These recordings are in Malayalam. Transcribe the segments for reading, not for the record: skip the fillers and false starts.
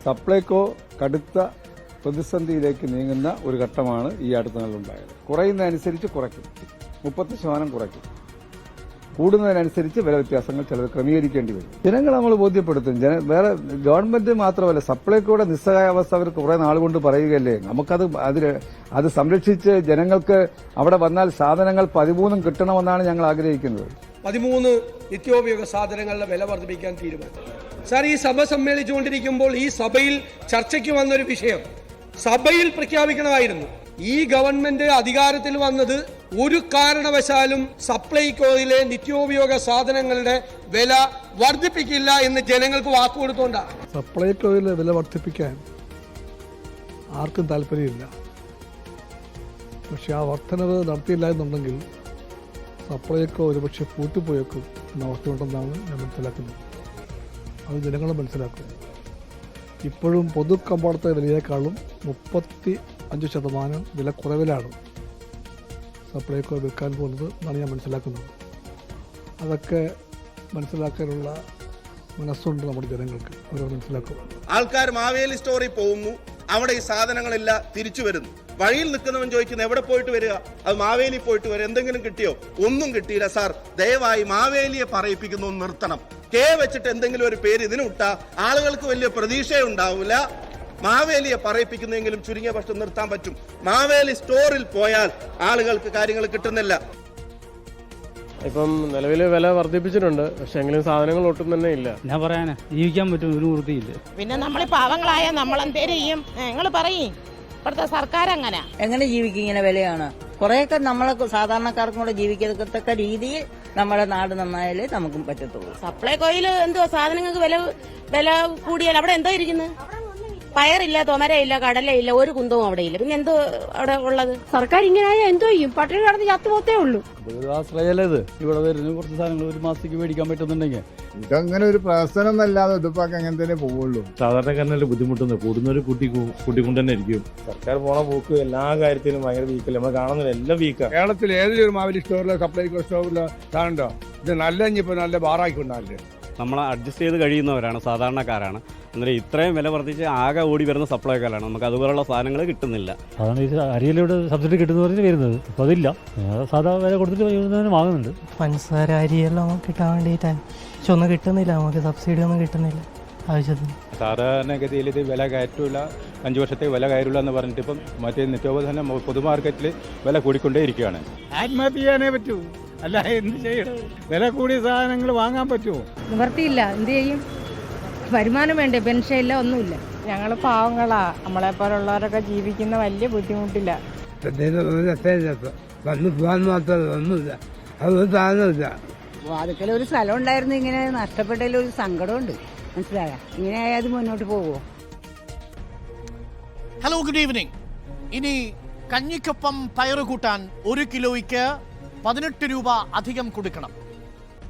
സപ്ലൈകോ കടുത്ത പ്രതിസന്ധിയിലേക്ക് നീങ്ങുന്ന ഒരു ഘട്ടമാണ് ഈ അടുത്ത നാളിലുണ്ടായത്. കുറയുന്നതനുസരിച്ച് കുറയ്ക്കും, 30% കുറയ്ക്കും. കൂടുന്നതിനനുസരിച്ച് വില വ്യത്യാസങ്ങൾ ചിലത് ക്രമീകരിക്കേണ്ടി വരും. ജനങ്ങൾ നമ്മൾ ബോധ്യപ്പെടുത്തും. വേറെ ഗവൺമെന്റ് മാത്രമല്ല, സപ്ലൈകോയുടെ നിസ്സഹായാവസ്ഥ അവർ കുറെ നാൾ കൊണ്ട് പറയുകയല്ലേ. നമുക്കത് അത് സംരക്ഷിച്ച് ജനങ്ങൾക്ക് അവിടെ വന്നാൽ സാധനങ്ങൾ 13 കിട്ടണമെന്നാണ് ഞങ്ങൾ ആഗ്രഹിക്കുന്നത്. 13 നിത്യോപയോഗ സാധനങ്ങളുടെ വില വർദ്ധിപ്പിക്കാൻ തീരുമാനം. സാർ, ഈ സഭ സമ്മേളിച്ചുകൊണ്ടിരിക്കുമ്പോൾ ഈ സഭയിൽ ചർച്ചയ്ക്ക് വന്നൊരു വിഷയം സഭയിൽ പ്രഖ്യാപിക്കണമായിരുന്നു. ഈ ഗവൺമെന്റ് അധികാരത്തിൽ വന്നത് ഒരു കാരണവശാലും സപ്ലൈകോയിലെ നിത്യോപയോഗ സാധനങ്ങളുടെ വില വർദ്ധിപ്പിക്കില്ല എന്ന് ജനങ്ങൾക്ക് വാക്കുകൊടുത്തോണ്ടാണ്. സപ്ലൈകോയിലെ വില വർദ്ധിപ്പിക്കാൻ ആർക്കും താല്പര്യമില്ല. പക്ഷെ ആ വർധനവ് നടത്തിയില്ല എന്നുണ്ടെങ്കിൽ സപ്ലൈകോ ഒരുപക്ഷെ പൂട്ടിപ്പോയേക്കും എന്ന അവസ്ഥയുണ്ടെന്നാണ് ഞാൻ മനസ്സിലാക്കുന്നത്. അത് ജനങ്ങൾ മനസ്സിലാക്കും. ഇപ്പോഴും പൊതു കമ്പോളത്തെ വിലയേക്കാളും 35% വില കുറവിലാണ് സപ്ലൈകോ വിൽക്കാൻ പോകുന്നത് എന്നാണ് ഞാൻ മനസ്സിലാക്കുന്നത്. അതൊക്കെ മനസ്സിലാക്കാനുള്ള മനസ്സുണ്ട് നമ്മുടെ ജനങ്ങൾക്ക്. അവർ മനസ്സിലാക്കും. ആൾക്കാർ മാവേലി സ്റ്റോറിൽ പോകുന്നു, അവിടെ ഈ സാധനങ്ങളെല്ലാം തിരിച്ചു വരുന്നു. വഴിയിൽ നിൽക്കുന്നവൻ ചോദിക്കുന്നു എവിടെ പോയിട്ട് വരിക? അത് മാവേലി പോയിട്ട് വരിക. എന്തെങ്കിലും കിട്ടിയോ? ഒന്നും കിട്ടിയില്ല സാർ. ദയവായി മാവേലിയെ പറയിപ്പിക്കുന്നു നിർത്തണം. വെച്ചിട്ട് എന്തെങ്കിലും ഒരു പേര് ഇതിന് വിട്ടാ ആളുകൾക്ക് വലിയ പ്രതീക്ഷയുണ്ടാവില്ല. മാവേലിയെ പറയിപ്പിക്കുന്നെങ്കിലും ചുരുങ്ങിയ പക്ഷം നിർത്താൻ പറ്റും. മാവേലി സ്റ്റോറിൽ പോയാൽ ആളുകൾക്ക് കാര്യങ്ങൾ കിട്ടുന്നില്ല. ഇപ്പം നിലവിൽ വില വർദ്ധിപ്പിച്ചിട്ടുണ്ട്, പക്ഷെ എങ്കിലും സാധനങ്ങൾ ഒട്ടും തന്നെ ഇല്ല. ഞാൻ പറയാനാ ജീവിക്കാൻ പറ്റും, ഒരു വൃത്തിയില്ല. പിന്നെ നമ്മൾ പാവങ്ങളായ നമ്മളെന്തേലും ചെയ്യും? നിങ്ങൾ പറയും, ഇപ്പോഴത്തെ സർക്കാർ എങ്ങനെ ജീവിക്കും? ഇങ്ങനെ വിലയാണ്. കുറെയൊക്കെ നമ്മളെ സാധാരണക്കാർക്കും കൂടെ ജീവിക്കത്തക്ക രീതിയിൽ നമ്മുടെ നാട് നന്നായാലേ നമുക്കും പറ്റത്തുള്ളൂ. സപ്ലൈകോയിൽ എന്തുവാ സാധനങ്ങൾക്ക് വില കൂടിയാൽ അവിടെ എന്തോ ഇരിക്കുന്നത്? പയറില്ല, തൊമരയില്ല, കടലയില്ല, ഒരു കുന്തവും അവിടെ ഇല്ല. പിന്നെ എന്തോ അവിടെ ഉള്ളത്? സർക്കാർ ഇങ്ങനെ എന്തോ ചെയ്യും? പട്ടിണി കടന്ന് ചത്തുപോത്തേ ഉള്ളൂ. ആശ്രയല്ലേ ഇവിടെ വരുന്ന കുറച്ച് സാധനങ്ങൾ ഒരു മാസത്തേക്ക് മേടിക്കാൻ പറ്റുന്നുണ്ടെങ്കിൽ ഇതങ്ങനെ ഒരു പ്രശ്നം എന്നല്ലാതെ ഇതിപ്പോ അങ്ങനെ തന്നെ പോവുള്ളൂ. സാധാരണക്കാരനല്ലേ ബുദ്ധിമുട്ടുന്നത്, കൂടുന്നവർ കൂട്ടിക്കൊണ്ട് തന്നെ ഇരിക്കും. സർക്കാർ പോണ പോക്ക് എല്ലാ കാര്യത്തിലും ഭയങ്കര വീക്കല്ലേ, നമ്മൾ കാണുന്നില്ല, എല്ലാം വീക്കാണ്. കേരളത്തിൽ ഏതൊരു മാവേലി സ്റ്റോറിലോ സപ്ലൈകോ സ്റ്റോറിലോ കാണണ്ടോ ഇത് നല്ല ബാറായിക്കൊണ്ടല്ലേ. നമ്മൾ അഡ്ജസ്റ്റ് ചെയ്ത് കഴിയുന്നവരാണ്, സാധാരണക്കാരാണ്. അന്നേരം ഇത്രയും വില വർദ്ധിച്ച് ആകെ ഓടി വരുന്ന സപ്ലൈക്കാരാണ്. നമുക്ക് അതുപോലുള്ള സാധനങ്ങൾ കിട്ടുന്നില്ല. അതാണ് ഈ അരിയിലൂടെ സബ്സിഡി കിട്ടുന്ന പറഞ്ഞ് വരുന്നത്. അപ്പോൾ അതില്ല, സാധാ വില കൊടുത്തിട്ട് വാങ്ങുന്നുണ്ട്. പഞ്ചസാര അരിയെല്ലാം കിട്ടാൻ വേണ്ടിയിട്ടാണ്, പക്ഷെ ഒന്നും കിട്ടുന്നില്ല. നമുക്ക് സബ്സിഡി ഒന്നും കിട്ടുന്നില്ല ആവശ്യത്തിന്. സാധാരണഗതിയിൽ ഇത് വില കയറ്റില്ല, 5 വർഷത്തേക്ക് വില കയറില്ല എന്ന് പറഞ്ഞിട്ട് ഇപ്പം മറ്റേ നിത്യോപകരണ പൊതുമാർക്കറ്റിൽ വില കൂടിക്കൊണ്ടേ ഇരിക്കുകയാണ്. ആത്മഹത്യ ചെയ്യാനേ പറ്റൂ, അല്ല എന്ത് ചെയ്യണം? വില കൂടിയ സാധനങ്ങൾ വാങ്ങാൻ പറ്റുമോ? നിവർത്തിയില്ല, എന്ത് ചെയ്യും? വരുമാനം വേണ്ടേ? പെൻഷൻ ഇല്ല, ഒന്നുമില്ല. ഞങ്ങൾ പാവങ്ങളാ, നമ്മളെ പോലുള്ളവരൊക്കെ ജീവിക്കുന്ന വലിയ ബുദ്ധിമുട്ടില്ല. ഒന്നുമില്ല, അതൊന്നും സാധനമില്ല. അതൊക്കെ ഒരു സ്ഥലം ഉണ്ടായിരുന്നു, ഇങ്ങനെ നഷ്ടപ്പെട്ടതിൽ ഒരു സങ്കടമുണ്ട്. മനസ്സിലായ? ഇങ്ങനെ ആയത് മുന്നോട്ട് പോകുമോ? Hello, good evening. ഇനി കഞ്ഞിക്കൊപ്പം പയറ് കൂട്ടാൻ 1 കിലോയ്ക്ക് 18 രൂപ അധികം കൊടുക്കണം.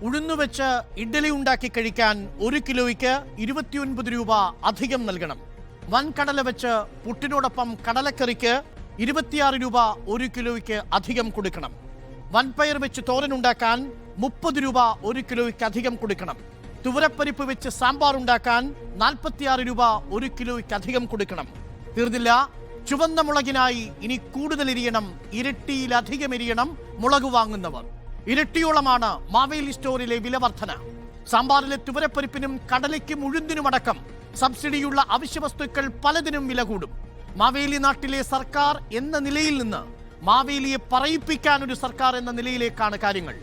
ഉഴുന്നുവെച്ച് ഇഡ്ഡലി ഉണ്ടാക്കി കഴിക്കാൻ 1 കിലോയ്ക്ക് 29 രൂപ അധികം നൽകണം. വൻകടല വെച്ച് പുട്ടിനോടൊപ്പം കടലക്കറിക്ക് 26 രൂപ 1 കിലോയ്ക്ക് അധികം കൊടുക്കണം. വൻപയർ വെച്ച് തോരനുണ്ടാക്കാൻ 30 രൂപ 1 കിലോയ്ക്ക് അധികം കൊടുക്കണം. തുവരപ്പരിപ്പ് വെച്ച് സാമ്പാർ ഉണ്ടാക്കാൻ 46 രൂപ 1 കിലോയ്ക്ക് അധികം കൊടുക്കണം. തീർന്നില്ല, ചുവന്ന മുളകിനായി ഇനി കൂടുതൽ എരിയണം, ഇരട്ടിയിലധികം എരിയണം മുളക് വാങ്ങുന്നവർ. ഇരട്ടിയോളമാണ് മാവേലി സ്റ്റോറിലെ വില വർധന. സാമ്പാറിലെ തുവരപ്പരിപ്പിനും കടലയ്ക്കും ഉഴുന്നിനുമടക്കം സബ്സിഡിയുള്ള അവശ്യവസ്തുക്കൾ പലതിനും വില കൂടും. മാവേലി നാട്ടിലെ സർക്കാർ എന്ന നിലയിൽ നിന്ന് മാവേലിയെ പറയിപ്പിക്കാൻ ഒരു സർക്കാർ എന്ന നിലയിലേക്കാണ് കാര്യങ്ങൾ.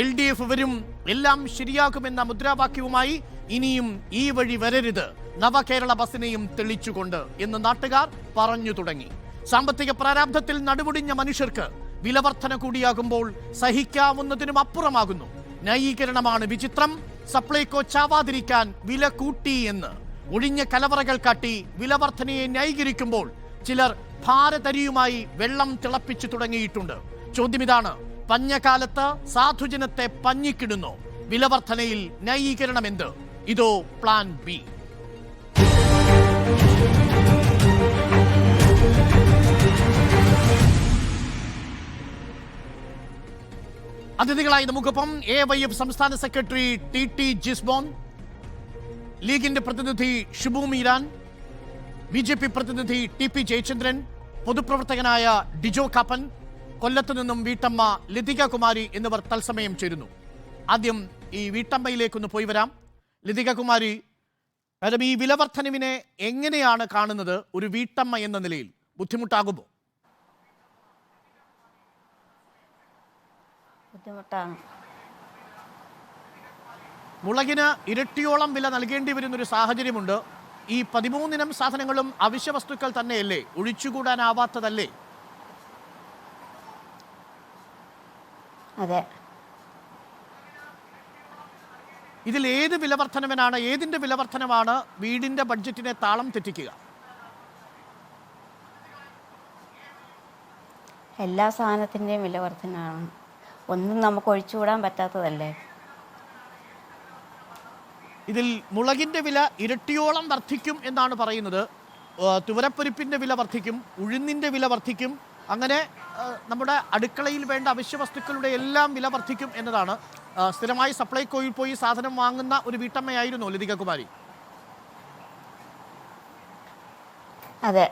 LDF വരും, എല്ലാം ശരിയാകുമെന്ന മുദ്രാവാക്യവുമായി ഇനിയും ഈ വഴി വരരുത്, നവകേരള ബസിനെയും തെളിച്ചുകൊണ്ട് എന്ന് നാട്ടുകാർ പറഞ്ഞു തുടങ്ങി. സാമ്പത്തിക പ്രാരാബ്ധത്തിൽ നടുമുടിഞ്ഞ മനുഷ്യർക്ക് വിലവർധന കൂടിയാകുമ്പോൾ സഹിക്കാവുന്നതിനും അപ്പുറമാകുന്നു. ന്യായീകരണമാണ് വിചിത്രം. സപ്ലൈകോ ചാവാതിരിക്കാൻ വില കൂട്ടി എന്ന് ഒഴിഞ്ഞ കലവറകൾ കാട്ടി വിലവർധനയെ ന്യായീകരിക്കുമ്പോൾ ചിലർ ഭാരതരിയുമായി വെള്ളം തിളപ്പിച്ചു തുടങ്ങിയിട്ടുണ്ട്. ചോദ്യമിതാണ്, പഞ്ഞകാലത്ത് സാധുജനത്തെ പഞ്ഞിക്കിടുന്നു. വിലവർധനയിൽ ന്യായീകരണം എന്ത്? ഇതോ പ്ലാൻ ബി? അതിഥികളായി നമുക്കൊപ്പം AYF സംസ്ഥാന സെക്രട്ടറി TT ജിസ്ബോൺ, ലീഗിന്റെ പ്രതിനിധി ഷിബു മീരാൻ, BJP പ്രതിനിധി TP ജയചന്ദ്രൻ, പൊതുപ്രവർത്തകനായ ഡിജോ കാപ്പൻ, കൊല്ലത്ത് നിന്നും വീട്ടമ്മ ലതിക കുമാരി എന്നിവർ തത്സമയം ചേരുന്നു. ആദ്യം ഈ വീട്ടമ്മയിലേക്കൊന്ന് പോയി വരാം. ലതിക കുമാരി, അതായത് ഈ വിലവർദ്ധനവിനെ എങ്ങനെയാണ് കാണുന്നത് ഒരു വീട്ടമ്മ എന്ന നിലയിൽ? ബുദ്ധിമുട്ടാകുമോ? ബുദ്ധിമുട്ടാണ്. മുളകിന് ഇരട്ടിയോളം വില നൽകേണ്ടി വരുന്നൊരു സാഹചര്യമുണ്ട്. ഈ 13 ഇനം സാധനങ്ങളും അവശ്യ വസ്തുക്കൾ തന്നെയല്ലേ? ഒഴിച്ചുകൂടാനാവാത്തതല്ലേ? അതെ. ഇതിൽ ഏത് വിലവർദ്ധനവിനാണ്, ഏതിന്റെ വിലവർദ്ധനമാണ് വീടിന്റെ ബഡ്ജറ്റിനെ താളം തെറ്റിക്കുക? എല്ലാ സാധനത്തിൻ്റെയും വില വർധനമാണ്. ഒന്നും നമുക്ക് ഒഴിച്ചുകൂടാൻ പറ്റാത്തതല്ലേ. ഇതിൽ മുളകിന്റെ വില ഇരട്ടിയോളം വർദ്ധിക്കും എന്നാണ് പറയുന്നത്. തുവരപ്പരിപ്പിന്റെ വില വർദ്ധിക്കും, ഉഴുന്നിന്റെ വില വർദ്ധിക്കും, അങ്ങനെ നമ്മുടെ അടുക്കളയിൽ വേണ്ട അവശ്യ വസ്തുക്കളുടെ എല്ലാം വില വർദ്ധിക്കും എന്നതാണ്. സ്ഥിരമായി സപ്ലൈകോയിൽ പോയി സാധനം വാങ്ങുന്ന ഒരു വീട്ടമ്മയായിരുന്നു ലതിക കുമാരി. അതെ.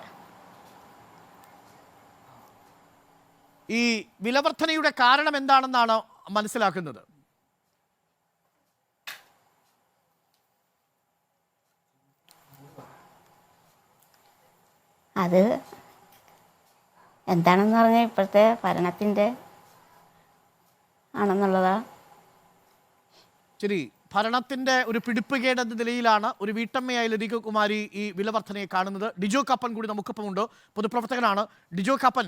ഈ വിലവർദ്ധനയുടെ കാരണം എന്താണെന്നാണ് മനസ്സിലാക്കുന്നത്? അത് എന്താണെന്ന് പറഞ്ഞാൽ ഇപ്പോഴത്തെ ഭരണത്തിൻ്റെ ആണെന്നുള്ളതാ. ശരി, ഭരണത്തിന്റെ ഒരു പിടിപ്പുകേട് എന്ന നിലയിലാണ് ഒരു വീട്ടമ്മയായ ലതിക കുമാരി ഈ വിലവർദ്ധനയെ കാണുന്നത്. ഡിജോ കാപ്പൻ കൂടി നമുക്കൊപ്പമുണ്ട്, പൊതുപ്രവർത്തകനാണ്. ഡിജോ കാപ്പൻ,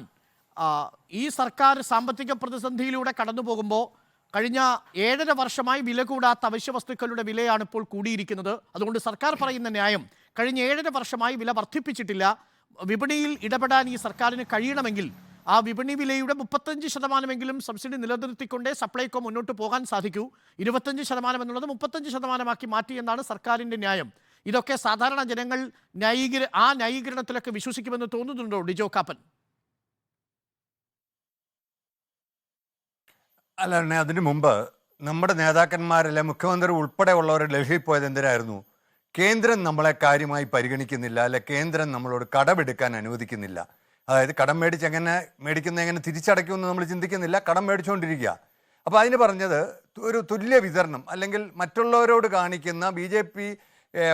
ഈ സർക്കാർ സാമ്പത്തിക പ്രതിസന്ധിയിലൂടെ കടന്നു പോകുമ്പോൾ കഴിഞ്ഞ 7.5 വർഷമായി വില കൂടാത്ത അവശ്യ വസ്തുക്കളുടെ വിലയാണ് ഇപ്പോൾ കൂടിയിരിക്കുന്നത്. അതുകൊണ്ട് സർക്കാർ പറയുന്ന ന്യായം, കഴിഞ്ഞ 7.5 വർഷമായി വില വർദ്ധിപ്പിച്ചിട്ടില്ല, വിപണിയിൽ ഇടപെടാൻ ഈ സർക്കാരിന് കഴിയണമെങ്കിൽ ആ വിപണി വിലയുടെ 35% സബ്സിഡി നിലനിർത്തിക്കൊണ്ടേ സപ്ലൈകോ മുന്നോട്ട് പോകാൻ സാധിക്കൂ. 25% എന്നുള്ളത് 35% മാറ്റി എന്നാണ് സർക്കാരിൻ്റെ ന്യായം. ഇതൊക്കെ സാധാരണ ജനങ്ങൾ ആ ന്യായീകരണത്തിലൊക്കെ വിശ്വസിക്കുമെന്ന് തോന്നുന്നുണ്ടോ ഡിജോ കാപ്പൻ? അല്ല, അതിനു മുമ്പ് നമ്മുടെ നേതാക്കന്മാരല്ല, മുഖ്യമന്ത്രി ഉൾപ്പെടെ ഉള്ളവർ ഡൽഹിയിൽ പോയത് എന്തിനായിരുന്നു? കേന്ദ്രം നമ്മളെ കാര്യമായി പരിഗണിക്കുന്നില്ല, അല്ലെ കേന്ദ്രം നമ്മളോട് കടമെടുക്കാൻ അനുവദിക്കുന്നില്ല. അതായത് കടം മേടിക്കുന്ന എങ്ങനെ തിരിച്ചടയ്ക്കുമെന്ന് നമ്മൾ ചിന്തിക്കുന്നില്ല, കടം മേടിച്ചുകൊണ്ടിരിക്കുക. അപ്പോൾ അതിന് പറഞ്ഞത് ഒരു തുല്യ വിതരണം, അല്ലെങ്കിൽ മറ്റുള്ളവരോട് കാണിക്കുന്ന BJP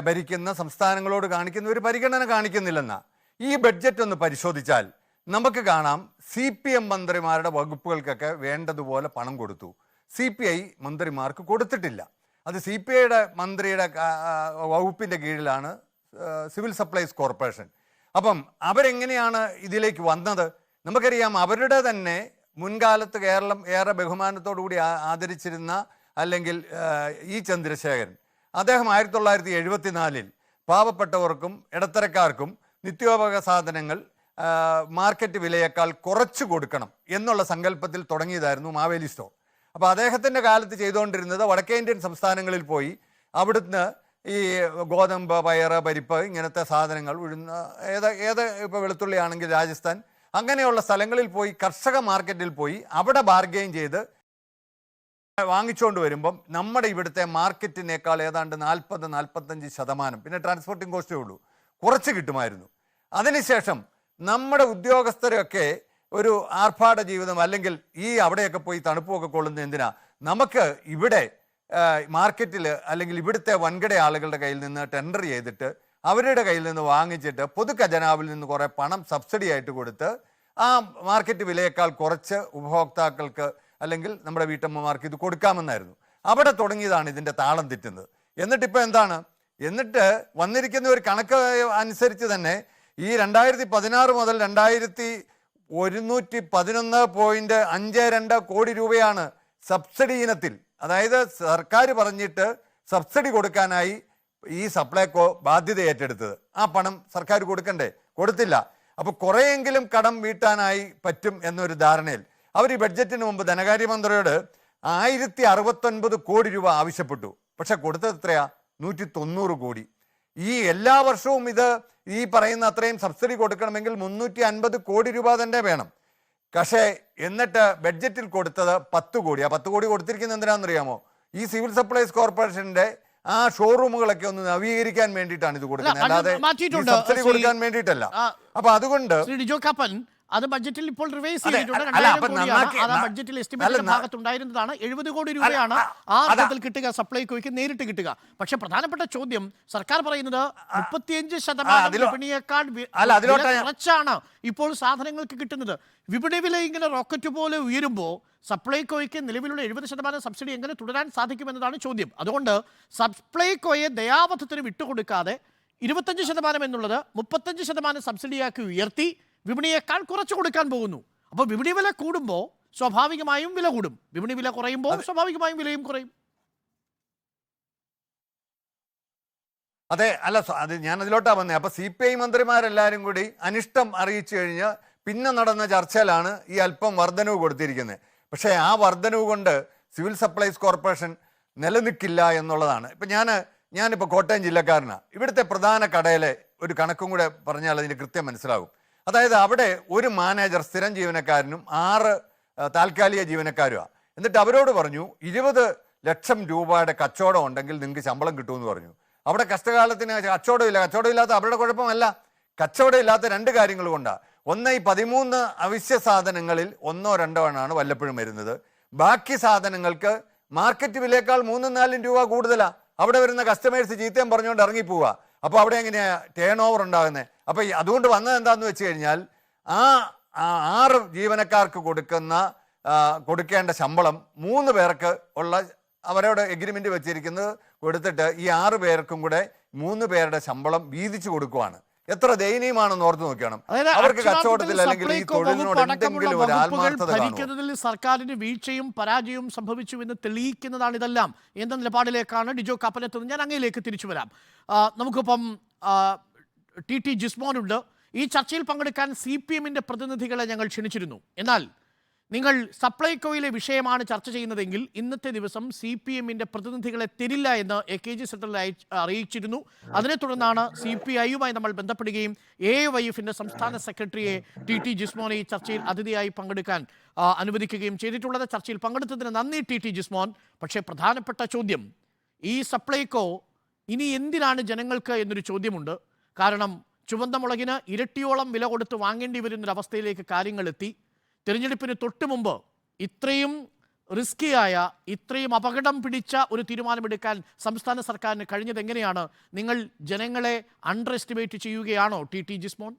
ഭരിക്കുന്ന സംസ്ഥാനങ്ങളോട് കാണിക്കുന്ന ഒരു പരിഗണന കാണിക്കുന്നില്ലെന്നാ. ഈ ബഡ്ജറ്റ് ഒന്ന് പരിശോധിച്ചാൽ നമുക്ക് കാണാം, CPM മന്ത്രിമാരുടെ വകുപ്പുകൾക്കൊക്കെ വേണ്ടതുപോലെ പണം കൊടുത്തു, CPI മന്ത്രിമാർക്ക് കൊടുത്തിട്ടില്ല. അത് CPIയുടെ മന്ത്രിയുടെ വകുപ്പിൻ്റെ കീഴിലാണ് സിവിൽ സപ്ലൈസ് കോർപ്പറേഷൻ. അപ്പം അവരെങ്ങനെയാണ് ഇതിലേക്ക് വന്നത്? നമുക്കറിയാം, അവരുടെ തന്നെ മുൻകാലത്ത് കേരളം ഏറെ ബഹുമാനത്തോടുകൂടി ആദരിച്ചിരുന്ന അല്ലെങ്കിൽ E. ചന്ദ്രശേഖരൻ, അദ്ദേഹം 1974 പാവപ്പെട്ടവർക്കും ഇടത്തരക്കാർക്കും നിത്യോപയോഗ സാധനങ്ങൾ മാർക്കറ്റ് വിലയേക്കാൾ കുറച്ച് കൊടുക്കണം എന്നുള്ള സങ്കല്പത്തിൽ തുടങ്ങിയതായിരുന്നു മാവേലി സ്റ്റോർ. അപ്പോൾ അദ്ദേഹത്തിൻ്റെ കാലത്ത് ചെയ്തുകൊണ്ടിരുന്നത് വടക്കേ ഇന്ത്യൻ സംസ്ഥാനങ്ങളിൽ പോയി അവിടുന്ന് ഈ ഗോതമ്പ്, പയറ്, പരിപ്പ് ഇങ്ങനത്തെ സാധനങ്ങൾ, ഉഴുന്ന ഏത് ഇപ്പോൾ വെളുത്തുള്ളി ആണെങ്കിൽ രാജസ്ഥാൻ, അങ്ങനെയുള്ള സ്ഥലങ്ങളിൽ പോയി കർഷക മാർക്കറ്റിൽ പോയി അവിടെ ബാർഗെയിൻ ചെയ്ത് വാങ്ങിച്ചുകൊണ്ട് വരുമ്പം നമ്മുടെ ഇവിടുത്തെ മാർക്കറ്റിനേക്കാൾ ഏതാണ്ട് 40-45%, പിന്നെ ട്രാൻസ്പോർട്ടിംഗ് കോസ്റ്റേ ഉള്ളൂ, കുറച്ച് കിട്ടുമായിരുന്നു. അതിനുശേഷം നമ്മുടെ ഉദ്യോഗസ്ഥരൊക്കെ ഒരു ആർഭാട ജീവിതം, അല്ലെങ്കിൽ ഈ അവിടെയൊക്കെ പോയി തണുപ്പൊക്കെ കൊള്ളുന്ന എന്തിനാ, നമുക്ക് ഇവിടെ മാർക്കറ്റിൽ അല്ലെങ്കിൽ ഇവിടുത്തെ വൻകിട ആളുകളുടെ കയ്യിൽ നിന്ന് ടെൻഡർ ചെയ്തിട്ട് അവരുടെ കയ്യിൽ നിന്ന് വാങ്ങിച്ചിട്ട് പൊതു ഖജനാവിൽ നിന്ന് കുറേ പണം സബ്സിഡി ആയിട്ട് കൊടുത്ത് ആ മാർക്കറ്റ് വിലയേക്കാൾ കുറച്ച് ഉപഭോക്താക്കൾക്ക് അല്ലെങ്കിൽ നമ്മുടെ വീട്ടമ്മമാർക്ക് ഇത് കൊടുക്കാമെന്നായിരുന്നു. അവിടെ തുടങ്ങിയതാണ് ഇതിൻ്റെ താളം തെറ്റുന്നത്. എന്നിട്ടിപ്പോൾ എന്താണ്? എന്നിട്ട് വന്നിരിക്കുന്ന ഒരു കണക്ക് അനുസരിച്ച് തന്നെ ഈ 2016 മുതൽ 2111.52 കോടി രൂപയാണ് സബ്സിഡി ഇനത്തിൽ, അതായത് സർക്കാർ പറഞ്ഞിട്ട് സബ്സിഡി കൊടുക്കാനായി ഈ സപ്ലൈകോ ബാധ്യത ഏറ്റെടുത്തത്. ആ പണം സർക്കാർ കൊടുക്കണ്ടേ? കൊടുത്തില്ല. അപ്പോൾ കുറേയെങ്കിലും കടം വീട്ടാനായി പറ്റും എന്നൊരു ധാരണയിൽ അവർ ഈ ബഡ്ജറ്റിന് മുമ്പ് ധനകാര്യമന്ത്രിയോട് 1069 കോടി രൂപ ആവശ്യപ്പെട്ടു. പക്ഷെ കൊടുത്തത് എത്രയാ? 190 കോടി. ഈ എല്ലാ വർഷവും ഇത് ഈ പറയുന്ന അത്രയും സബ്സിഡി കൊടുക്കണമെങ്കിൽ 350 കോടി രൂപ തന്നെ വേണം. പക്ഷേ എന്നിട്ട് ബഡ്ജറ്റിൽ കൊടുത്തത് 10 കോടി. ആ 10 കോടി കൊടുത്തിരിക്കുന്നത് എന്തിനാണെന്നറിയാമോ? ഈ സിവിൽ സപ്ലൈസ് കോർപ്പറേഷൻ്റെ ആ ഷോറൂമുകളൊക്കെ ഒന്ന് നവീകരിക്കാൻ വേണ്ടിയിട്ടാണ് ഇത് കൊടുക്കുന്നത്, അല്ലാതെ മാറ്റിയിട്ടുണ്ട്. സബ്സിഡി കൊടുക്കാൻ വേണ്ടിയിട്ടല്ല. അപ്പൊ അതുകൊണ്ട് ശ്രീ ഡിജോ കാപ്പൻ അത് ബഡ്ജറ്റിൽ ഇപ്പോൾ റിവൈസ് ചെയ്തിട്ടുണ്ട്. അല്ല, 2000 അപ്പൊ കോടിയാണ് നന്നാക്കി- അത് ബഡ്ജറ്റിൽ എസ്റ്റിമേറ്റ് ഭാഗത്തുണ്ടായിരുന്നതാണ്. 70 കോടി രൂപയാണ് ആ അർത്ഥത്തിൽ കിട്ടുക, സപ്ലൈകോയ്ക്ക് നേരിട്ട് കിട്ടുക. പക്ഷെ പ്രധാനപ്പെട്ട ചോദ്യം, സർക്കാർ പറയുന്നത് 35% വിപണിയേക്കാൾ കുറച്ചാണ് ഇപ്പോൾ സാധനങ്ങൾക്ക് കിട്ടുന്നത്. വിപണി വില ഇങ്ങനെ റോക്കറ്റ് പോലെ ഉയരുമ്പോൾ സപ്ലൈകോയ്ക്ക് നിലവിലുള്ള 70% സബ്സിഡി എങ്ങനെ തുടരാൻ സാധിക്കുമെന്നതാണ് ചോദ്യം. അതുകൊണ്ട് സപ്ലൈകോയെ ദയാവധത്തിന് വിട്ടുകൊടുക്കാതെ 25% എന്നുള്ളത് 35% സബ്സിഡിയാക്കി ഉയർത്തി വിപണിയേക്കാൾ കുറച്ചു കൊടുക്കാൻ പോകുന്നു. അപ്പോൾ വിപണി വില കൂടുമ്പോൾ സ്വാഭാവികമായും വില കൂടും, വിപണി വില കുറയുമ്പോൾ സ്വാഭാവികമായും വിലയും കുറയും. അതെ, അല്ല, അത് ഞാൻ അതിലോട്ടാ വന്നേ. അപ്പൊ CPI മന്ത്രിമാരെല്ലാരും കൂടി അനിഷ്ടം അറിയിച്ചു കഴിഞ്ഞ് പിന്നെ നടന്ന ചർച്ചയിലാണ് ഈ അല്പം വർധനവ് കൊടുത്തിരിക്കുന്നത്. പക്ഷേ ആ വർധനവ് കൊണ്ട് സിവിൽ സപ്ലൈസ് കോർപ്പറേഷൻ നിലനിൽക്കില്ല എന്നുള്ളതാണ്. ഇപ്പൊ ഞാനിപ്പോൾ കോട്ടയം ജില്ലക്കാരനാണ്. ഇവിടുത്തെ പ്രധാന കടയിലെ ഒരു കണക്കും കൂടെ പറഞ്ഞാൽ അതിന് കൃത്യം മനസ്സിലാകും. അതായത് അവിടെ ഒരു മാനേജർ സ്ഥിരം ജീവനക്കാരനും 6 താൽക്കാലിക ജീവനക്കാരുമാണ്. എന്നിട്ട് അവരോട് പറഞ്ഞു 20 ലക്ഷം രൂപയുടെ കച്ചവടം ഉണ്ടെങ്കിൽ നിങ്ങൾക്ക് ശമ്പളം കിട്ടുമെന്ന് പറഞ്ഞു. അവിടെ കഷ്ടകാലത്തിന് കച്ചവടമില്ലാത്ത അവരുടെ കുഴപ്പമല്ല, കച്ചവടമില്ലാത്ത 2 കാര്യങ്ങൾ കൊണ്ടാണ്. ഒന്ന്, ഈ 13 അവശ്യ സാധനങ്ങളിൽ 1-2 ആണ് വല്ലപ്പോഴും വരുന്നത്. ബാക്കി സാധനങ്ങൾക്ക് മാർക്കറ്റ് വിലയേക്കാൾ 3-4 രൂപ കൂടുതലാണ്. അവിടെ വരുന്ന കസ്റ്റമേഴ്സ് ചീത്തയും പറഞ്ഞുകൊണ്ട് ഇറങ്ങിപ്പോവുക. അപ്പോൾ അവിടെ എങ്ങനെയാ ടേൺ ഓവർ ഉണ്ടാകുന്നത്? അപ്പോൾ അതുകൊണ്ട് വന്നത് എന്താണെന്ന് വെച്ച് കഴിഞ്ഞാൽ ആ 6 ജീവനക്കാർക്ക് കൊടുക്കേണ്ട ശമ്പളം 3 പേർക്ക് ഉള്ള അവരോട് എഗ്രിമെന്റ് വെച്ചിരിക്കുന്നത് കൊടുത്തിട്ട് ഈ 6 പേർക്കും കൂടെ 3 പേരുടെ ശമ്പളം വീതിച്ചു കൊടുക്കുവാണ്. എത്ര ദയനീയമാണെന്ന് ഓർത്ത് നോക്കണം. അവർക്ക് കച്ചവടത്തിൽ അല്ലെങ്കിൽ ഈ തൊഴിലിനോട് എന്തെങ്കിലും ഒരു ആത്മാർത്ഥത ഭരിക്കുന്നതിൽ സർക്കാരിന് വീഴ്ചയും പരാജയവും സംഭവിച്ചു എന്ന് തെളിയിക്കുന്നതാണ് ഇതെല്ലാം എന്ന നിലപാടിലേക്കാണ് ഡിജോ കാപ്പൻ എത്തുന്നത്. ഞാൻ അങ്ങയിലേക്ക് തിരിച്ചു വരാം. നമുക്കിപ്പം TT ജിസ്മോനുണ്ട്. ഈ ചർച്ചയിൽ പങ്കെടുക്കാൻ CPM-ന്റെ പ്രതിനിധികളെ ഞങ്ങൾ ക്ഷണിച്ചിരുന്നു. എന്നാൽ നിങ്ങൾ സപ്ലൈകോയിലെ വിഷയമാണ് ചർച്ച ചെയ്യുന്നതെങ്കിൽ ഇന്നത്തെ ദിവസം CPM-ന്റെ പ്രതിനിധികളെ തരില്ല എന്ന് AKG സെക്രട്ടറി അറിയിച്ചിരുന്നു. അതിനെ തുടർന്നാണ് CPI-യുമായി നമ്മൾ ബന്ധപ്പെടുകയും AYF-ന്റെ സംസ്ഥാന സെക്രട്ടറിയെ TT ജിസ്മോനെ ഈ ചർച്ചയിൽ അതിഥിയായി പങ്കെടുക്കാൻ അനുവദിക്കുകയും ചെയ്തിട്ടുള്ളത്. ചർച്ചയിൽ പങ്കെടുത്തതിന് നന്ദി TT ജിസ്മോൻ. പക്ഷേ പ്രധാനപ്പെട്ട ചോദ്യം, ഈ സപ്ലൈകോ ഇനി എന്തിനാണ് ജനങ്ങൾക്ക് എന്നൊരു ചോദ്യമുണ്ട്. കാരണം ചുവന്ന മുളകിന് ഇരട്ടിയോളം വില കൊടുത്ത് വാങ്ങേണ്ടി വരുന്നൊരവസ്ഥയിലേക്ക് കാര്യങ്ങളെത്തി. തിരഞ്ഞെടുപ്പിന് തൊട്ട് മുമ്പ് ഇത്രയും റിസ്കിയായ, ഇത്രയും അപകടം പിടിച്ച ഒരു തീരുമാനമെടുക്കാൻ സംസ്ഥാന സർക്കാരിന് കഴിഞ്ഞത് എങ്ങനെയാണ്? നിങ്ങൾ ജനങ്ങളെ അണ്ടർ എസ്റ്റിമേറ്റ് ചെയ്യുകയാണോ TT ജിസ്മോൻ?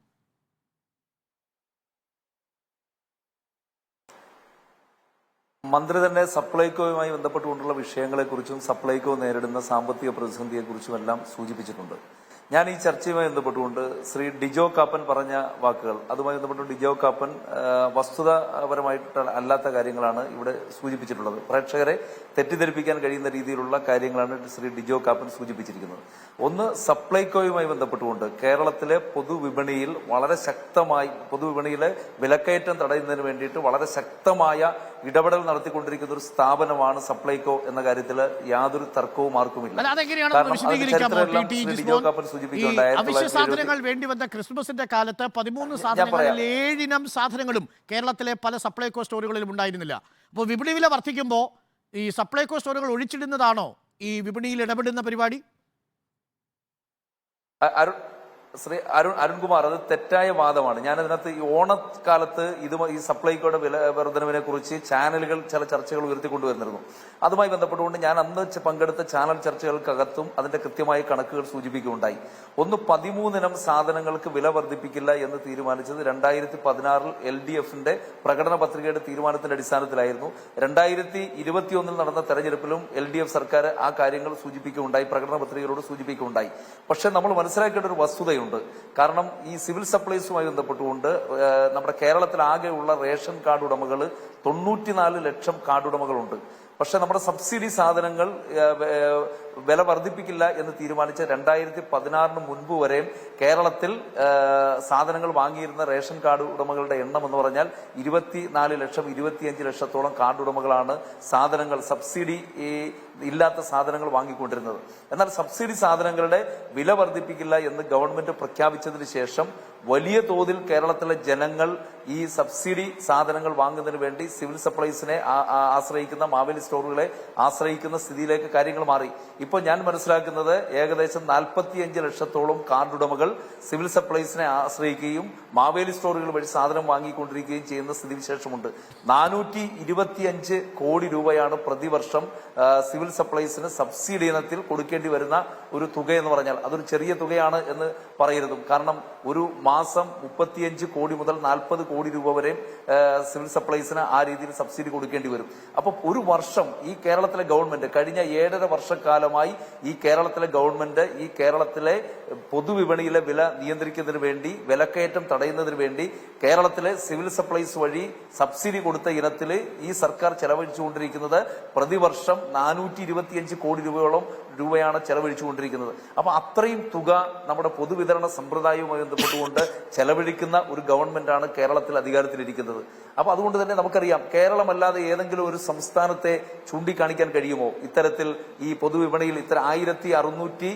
മന്ത്രി തന്നെ സപ്ലൈകോയുമായി ബന്ധപ്പെട്ടുകൊണ്ടുള്ള വിഷയങ്ങളെക്കുറിച്ചും സപ്ലൈകോ നേരിടുന്ന സാമ്പത്തിക പ്രതിസന്ധിയെക്കുറിച്ചും എല്ലാം സൂചിപ്പിച്ചിട്ടുണ്ട്. ഞാൻ ഈ ചർച്ചയുമായി ബന്ധപ്പെട്ടുകൊണ്ട് ശ്രീ ഡിജോ കാപ്പൻ പറഞ്ഞ വാക്കുകൾ, അതുമായി ബന്ധപ്പെട്ട് ഡിജോ കാപ്പൻ വസ്തുതാപരമായിട്ട് അല്ലാത്ത കാര്യങ്ങളാണ് ഇവിടെ സൂചിപ്പിച്ചിട്ടുള്ളത്. പ്രേക്ഷകരെ തെറ്റിദ്ധരിപ്പിക്കാൻ കഴിയുന്ന രീതിയിലുള്ള കാര്യങ്ങളാണ് ശ്രീ ഡിജോ കാപ്പൻ സൂചിപ്പിച്ചിരിക്കുന്നത്. ഒന്ന്, സപ്ലൈകോയുമായി ബന്ധപ്പെട്ടുകൊണ്ട് കേരളത്തിലെ പൊതുവിപണിയിൽ വളരെ ശക്തമായി പൊതുവിപണിയിലെ വിലക്കയറ്റം തടയുന്നതിന് വേണ്ടിയിട്ട് വളരെ ശക്തമായ ഇടപെടൽ നടത്തിക്കൊണ്ടിരിക്കുന്ന ഒരു സ്ഥാപനമാണ് സപ്ലൈകോ എന്ന കാര്യത്തിൽ യാതൊരു തർക്കവും ആർക്കുമില്ല. അവശ്യ സാധനങ്ങൾ വേണ്ടി വന്ന ക്രിസ്മസിന്റെ കാലത്ത് 13 സാധനങ്ങളിൽ 7 ഇനം സാധനങ്ങളും കേരളത്തിലെ പല സപ്ലൈകോ സ്റ്റോറുകളിലും ഉണ്ടായിരുന്നില്ല. അപ്പോൾ വിപണി വില വർദ്ധിക്കുമ്പോൾ ഈ സപ്ലൈകോ സ്റ്റോറുകൾ ഒഴിച്ചിടുന്നതാണോ ഈ വിപണിയിൽ ഇടപെടുന്ന പരിപാടി? ശ്രീ അരുൺകുമാർ, അത് തെറ്റായ വാദമാണ്. ഞാൻ അതിനകത്ത് ഈ ഓണക്കാലത്ത് ഈ സപ്ലൈകോയുടെ വില വർധനവിനെ കുറിച്ച് ചാനലുകൾ ചില ചർച്ചകൾ ഉയർത്തിക്കൊണ്ടുവന്നിരുന്നു. അതുമായി ബന്ധപ്പെട്ടുകൊണ്ട് ഞാൻ അന്ന് പങ്കെടുത്ത ചാനൽ ചർച്ചകൾക്കകത്തും അതിന്റെ കൃത്യമായ കണക്കുകൾ സൂചിപ്പിക്കുകയുണ്ടായി. ഒന്ന്, 13 ഇനം സാധനങ്ങൾക്ക് വില വർദ്ധിപ്പിക്കില്ല എന്ന് തീരുമാനിച്ചത് 2016 LDF-ന്റെ പ്രകടന പത്രികയുടെ തീരുമാനത്തിന്റെ അടിസ്ഥാനത്തിലായിരുന്നു. 2021 നടന്ന തെരഞ്ഞെടുപ്പിലും LDF സർക്കാർ ആ കാര്യങ്ങൾ സൂചിപ്പിക്കുകയുണ്ടായി, പ്രകടന പത്രികകളോട് സൂചിപ്പിക്കുകയുണ്ടായി. പക്ഷെ നമ്മൾ മനസ്സിലാക്കേണ്ട ഒരു വസ്തുതയുണ്ട്. കാരണം ഈ സിവിൽ സപ്ലൈസുമായി ബന്ധപ്പെട്ടുകൊണ്ട് നമ്മുടെ കേരളത്തിലാകെയുള്ള റേഷൻ കാർഡ് ഉടമകൾ 94 ലക്ഷം കാർഡ് ഉടമകളുണ്ട്. പക്ഷെ നമ്മുടെ സബ്സിഡി സാധനങ്ങൾ വില വർദ്ധിപ്പിക്കില്ല എന്ന് തീരുമാനിച്ച 2016 മുൻപ് വരെയും കേരളത്തിൽ സാധനങ്ങൾ വാങ്ങിയിരുന്ന റേഷൻ കാർഡ് ഉടമകളുടെ എണ്ണം എന്ന് പറഞ്ഞാൽ 24 ലക്ഷം 25 ലക്ഷത്തോളം കാർഡ് ഉടമകളാണ് സാധനങ്ങൾ സബ്സിഡി ഇല്ലാത്ത സാധനങ്ങൾ വാങ്ങിക്കൊണ്ടിരുന്നത്. എന്നാൽ സബ്സിഡി സാധനങ്ങളുടെ വില വർദ്ധിപ്പിക്കില്ല എന്ന് ഗവൺമെന്റ് പ്രഖ്യാപിച്ചതിന് ശേഷം വലിയ തോതിൽ കേരളത്തിലെ ജനങ്ങൾ ഈ സബ്സിഡി സാധനങ്ങൾ വാങ്ങുന്നതിന് വേണ്ടി സിവിൽ സപ്ലൈസിനെ ആശ്രയിക്കുന്ന, മാവേലി സ്റ്റോറുകളെ ആശ്രയിക്കുന്ന സ്ഥിതിയിലേക്ക് കാര്യങ്ങൾ മാറി. ഇപ്പോൾ ഞാൻ മനസ്സിലാക്കുന്നത് ഏകദേശം 45 ലക്ഷത്തോളം കാർഡ് ഉടമകൾ സിവിൽ സപ്ലൈസിനെ ആശ്രയിക്കുകയും മാവേലി സ്റ്റോറുകൾ വഴി സാധനം വാങ്ങിക്കൊണ്ടിരിക്കുകയും ചെയ്യുന്ന സ്ഥിതിവിശേഷമുണ്ട്. 425 കോടി രൂപയാണ് പ്രതിവർഷം സിവിൽ സപ്ലൈസിന് സബ്സിഡി ഇനത്തിൽ കൊടുക്കേണ്ടി വരുന്ന ഒരു തുക എന്ന് പറഞ്ഞാൽ അതൊരു ചെറിയ തുകയാണ് എന്ന് പറയരുതും. കാരണം ഒരു മാസം 35 കോടി മുതൽ 40 കോടി രൂപ വരെ സിവിൽ സപ്ലൈസിന് ആ രീതിയിൽ സബ്സിഡി കൊടുക്കേണ്ടി വരും. അപ്പൊ ഒരു വർഷം ഈ കേരളത്തിലെ ഗവൺമെന്റ് കഴിഞ്ഞ 7.5 വർഷക്കാലമായി ഈ കേരളത്തിലെ ഗവൺമെന്റ് ഈ കേരളത്തിലെ പൊതുവിപണിയിലെ വില നിയന്ത്രിക്കുന്നതിന് വേണ്ടി, വിലക്കയറ്റം തടയുന്നതിന് വേണ്ടി കേരളത്തിലെ സിവിൽ സപ്ലൈസ് വഴി സബ്സിഡി കൊടുത്ത ഇനത്തിൽ ഈ സർക്കാർ ചെലവഴിച്ചുകൊണ്ടിരിക്കുന്നത് പ്രതിവർഷം 425 കോടി രൂപയാണ് ചെലവഴിച്ചുകൊണ്ടിരിക്കുന്നത്. അപ്പൊ അത്രയും തുക നമ്മുടെ പൊതുവിതരണ സമ്പ്രദായവുമായി ബന്ധപ്പെട്ടുകൊണ്ട് ചെലവഴിക്കുന്ന ഒരു ഗവൺമെന്റാണ് കേരളത്തിൽ അധികാരത്തിലിരിക്കുന്നത്. അപ്പൊ അതുകൊണ്ട് തന്നെ നമുക്കറിയാം, കേരളമല്ലാതെ ഏതെങ്കിലും ഒരു സംസ്ഥാനത്തെ ചൂണ്ടിക്കാണിക്കാൻ കഴിയുമോ ഇത്തരത്തിൽ ഈ പൊതുവിപണിയിൽ ഇത്ര 1663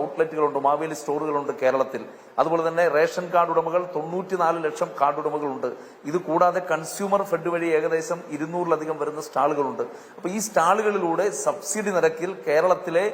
ഔട്ട്ലെറ്റുകളുണ്ട്, മാവേലി സ്റ്റോറുകളുണ്ട് കേരളത്തിൽ. അതുപോലെ തന്നെ റേഷൻ കാർഡ് ഉടമകൾ 94 ലക്ഷം കാർഡ് ഉടമകളുണ്ട്. ഇത് കൂടാതെ കൺസ്യൂമർ ഫെഡ് വഴി ഏകദേശം 200-ലധികം വരുന്ന സ്റ്റാളുകളുണ്ട്. അപ്പൊ ഈ സ്റ്റാളുകളിലൂടെ സബ്സിഡി നിരക്കിൽ കേരളത്തിലെ